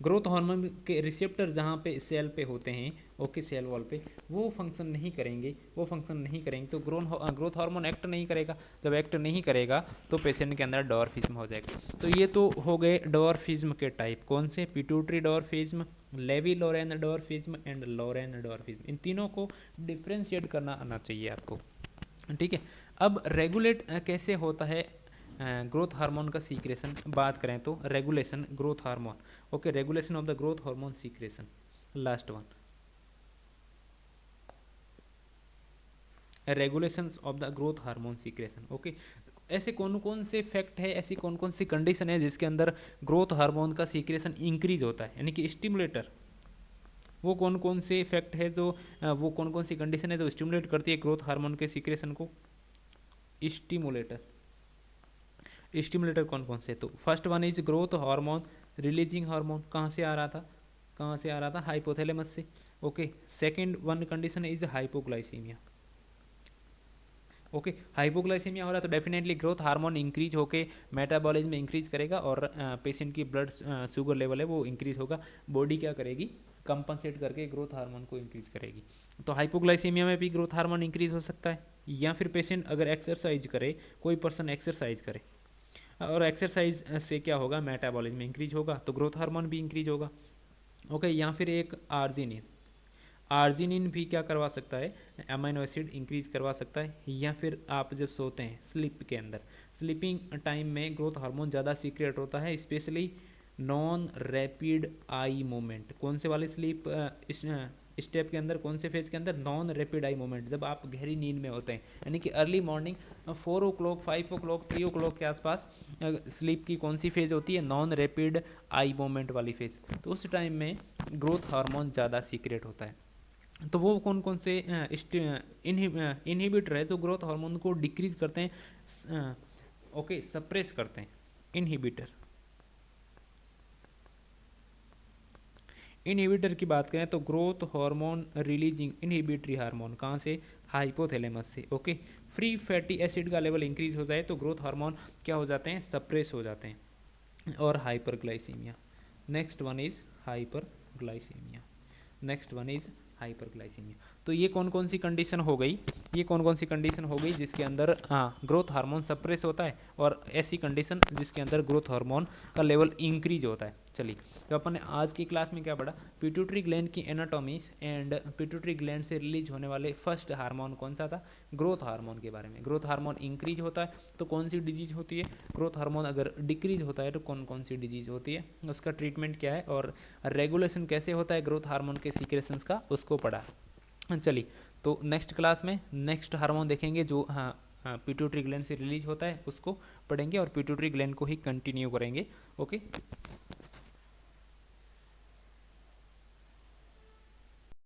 Speaker 1: Growth hormone के रिसेप्टर जहाँ पे सेल पे होते हैं, ओके, सेल वॉल पे, वो फंक्शन नहीं करेंगे, वो फंक्शन नहीं करेंगे तो ग्रोथ हार्मोन एक्ट नहीं करेगा। जब एक्ट नहीं करेगा तो पेशेंट के अंदर डॉर्फिज्म हो जाएगा। तो ये तो हो गए डॉर्फिज्म के टाइप, कौन से, पिट्यूटरी डॉर्फिज्म, लेवी लोरेन डॉर्फिज्म एंड लोरेन डॉर्फिज्म। इन तीनों को डिफ्रेंशिएट करना आना चाहिए आपको, ठीक है। अब रेगुलेट कैसे होता है ग्रोथ हार्मोन का सीक्रेशन, बात करें तो regulation growth hormone, okay, regulation of the growth hormone secretion, last one, regulations of the growth hormone secretion. Okay, ऐसे कौन कौन से फैक्ट है, ऐसी कौन कौन सी कंडीशन है जिसके अंदर ग्रोथ हार्मोन का सीक्रेशन इंक्रीज होता है, यानी कि स्टिमुलेटर, वो कौन कौन से फैक्ट है जो वो कौन कौन सी कंडीशन है जो स्टिमुलेट करती है ग्रोथ हार्मोन के सीक्रेशन को, स्टिमुलेटर, स्टिमुलेटर कौन कौन से, तो first one is growth hormone releasing hormone, कहाँ से आ रहा था, कहाँ से आ रहा था, हाइपोथैलेमस से। Okay, second one condition is hypoglycaemia. Okay, hypoglycaemia हो रहा है तो डेफिनेटली ग्रोथ हार्मोन इंक्रीज होके मेटाबॉलिज्म इंक्रीज करेगा और पेशेंट की ब्लड शुगर लेवल है वो इंक्रीज होगा, बॉडी क्या करेगी, कंपनसेट करके ग्रोथ हार्मोन को इंक्रीज करेगी। तो हाइपोग्लाइसीमिया में भी ग्रोथ हार्मोन इंक्रीज हो सकता है, या फिर पेशेंट अगर एक्सरसाइज करे, कोई पर्सन एक्सरसाइज करे और एक्सरसाइज से क्या होगा, मेटाबॉलिज्म इंक्रीज होगा तो ग्रोथ हार्मोन भी इंक्रीज होगा। ओके, या फिर एक आर्जिनिन, आर्जिनिन भी क्या करवा सकता है, अमीनो एसिड इंक्रीज करवा सकता है। या फिर आप जब सोते हैं स्लीप के अंदर, स्लीपिंग टाइम में ग्रोथ हार्मोन ज़्यादा सीक्रेट होता है, specially non rapid eye movement, कौन से वाले स्लीप स्टेप के अंदर, कौन से फेज के अंदर, नॉन रैपिड आई मूवमेंट, जब आप गहरी नींद में होते हैं, यानी कि early morning 4 o'clock 5 o'clock 3 o'clock के आसपास स्लीप की कौन सी फेज होती है, नॉन रैपिड आई मूवमेंट वाली फेज, तो उस टाइम में ग्रोथ हार्मोन ज़्यादा सीक्रेट होता है। तो वो कौन कौन से इनहिबिटर है जो ग्रोथ हार्मोन को डिक्रीज करते हैं, ओके, सप्रेस करते हैं, इनहिबिटर। इनहिबिटर की बात करें तो growth hormone releasing inhibitory hormone, कहाँ से, हाइपोथैलेमस से। ओके, फ्री फैटी एसिड का लेवल इंक्रीज हो जाए तो ग्रोथ हार्मोन क्या हो जाते हैं, सप्रेस हो जाते हैं। और hyperglycaemia, next one is hyperglycaemia, next one is hyperglycaemia. तो ये कौन कौन सी कंडीशन हो गई, ये कौन कौन सी कंडीशन हो गई जिसके अंदर ग्रोथ हार्मोन सप्रेस होता है, और ऐसी कंडीशन जिसके अंदर ग्रोथ हार्मोन का लेवल इंक्रीज होता है। चलिए, तो अपन ने आज की क्लास में क्या पढ़ा, पिट्यूटरी ग्लैंड की एनाटॉमीज एंड पिट्यूटरी ग्लैंड से रिलीज होने वाले फर्स्ट हार्मोन कौन सा था, ग्रोथ हार्मोन के बारे में। ग्रोथ हार्मोन इंक्रीज होता है तो कौन सी डिजीज होती है, ग्रोथ हार्मोन अगर डिक्रीज होता है तो कौन कौन सी डिजीज होती है, उसका ट्रीटमेंट क्या है, और रेगुलेशन कैसे होता है ग्रोथ हार्मोन के सीक्रेशंस का, उसको पढ़ा। चलिए, तो नेक्स्ट क्लास में नेक्स्ट हार्मोन देखेंगे जो पिट्यूटरी ग्लैंड से रिलीज होता है, उसको पढ़ेंगे और पिट्यूटरी ग्लैंड को ही कंटिन्यू करेंगे। ओके।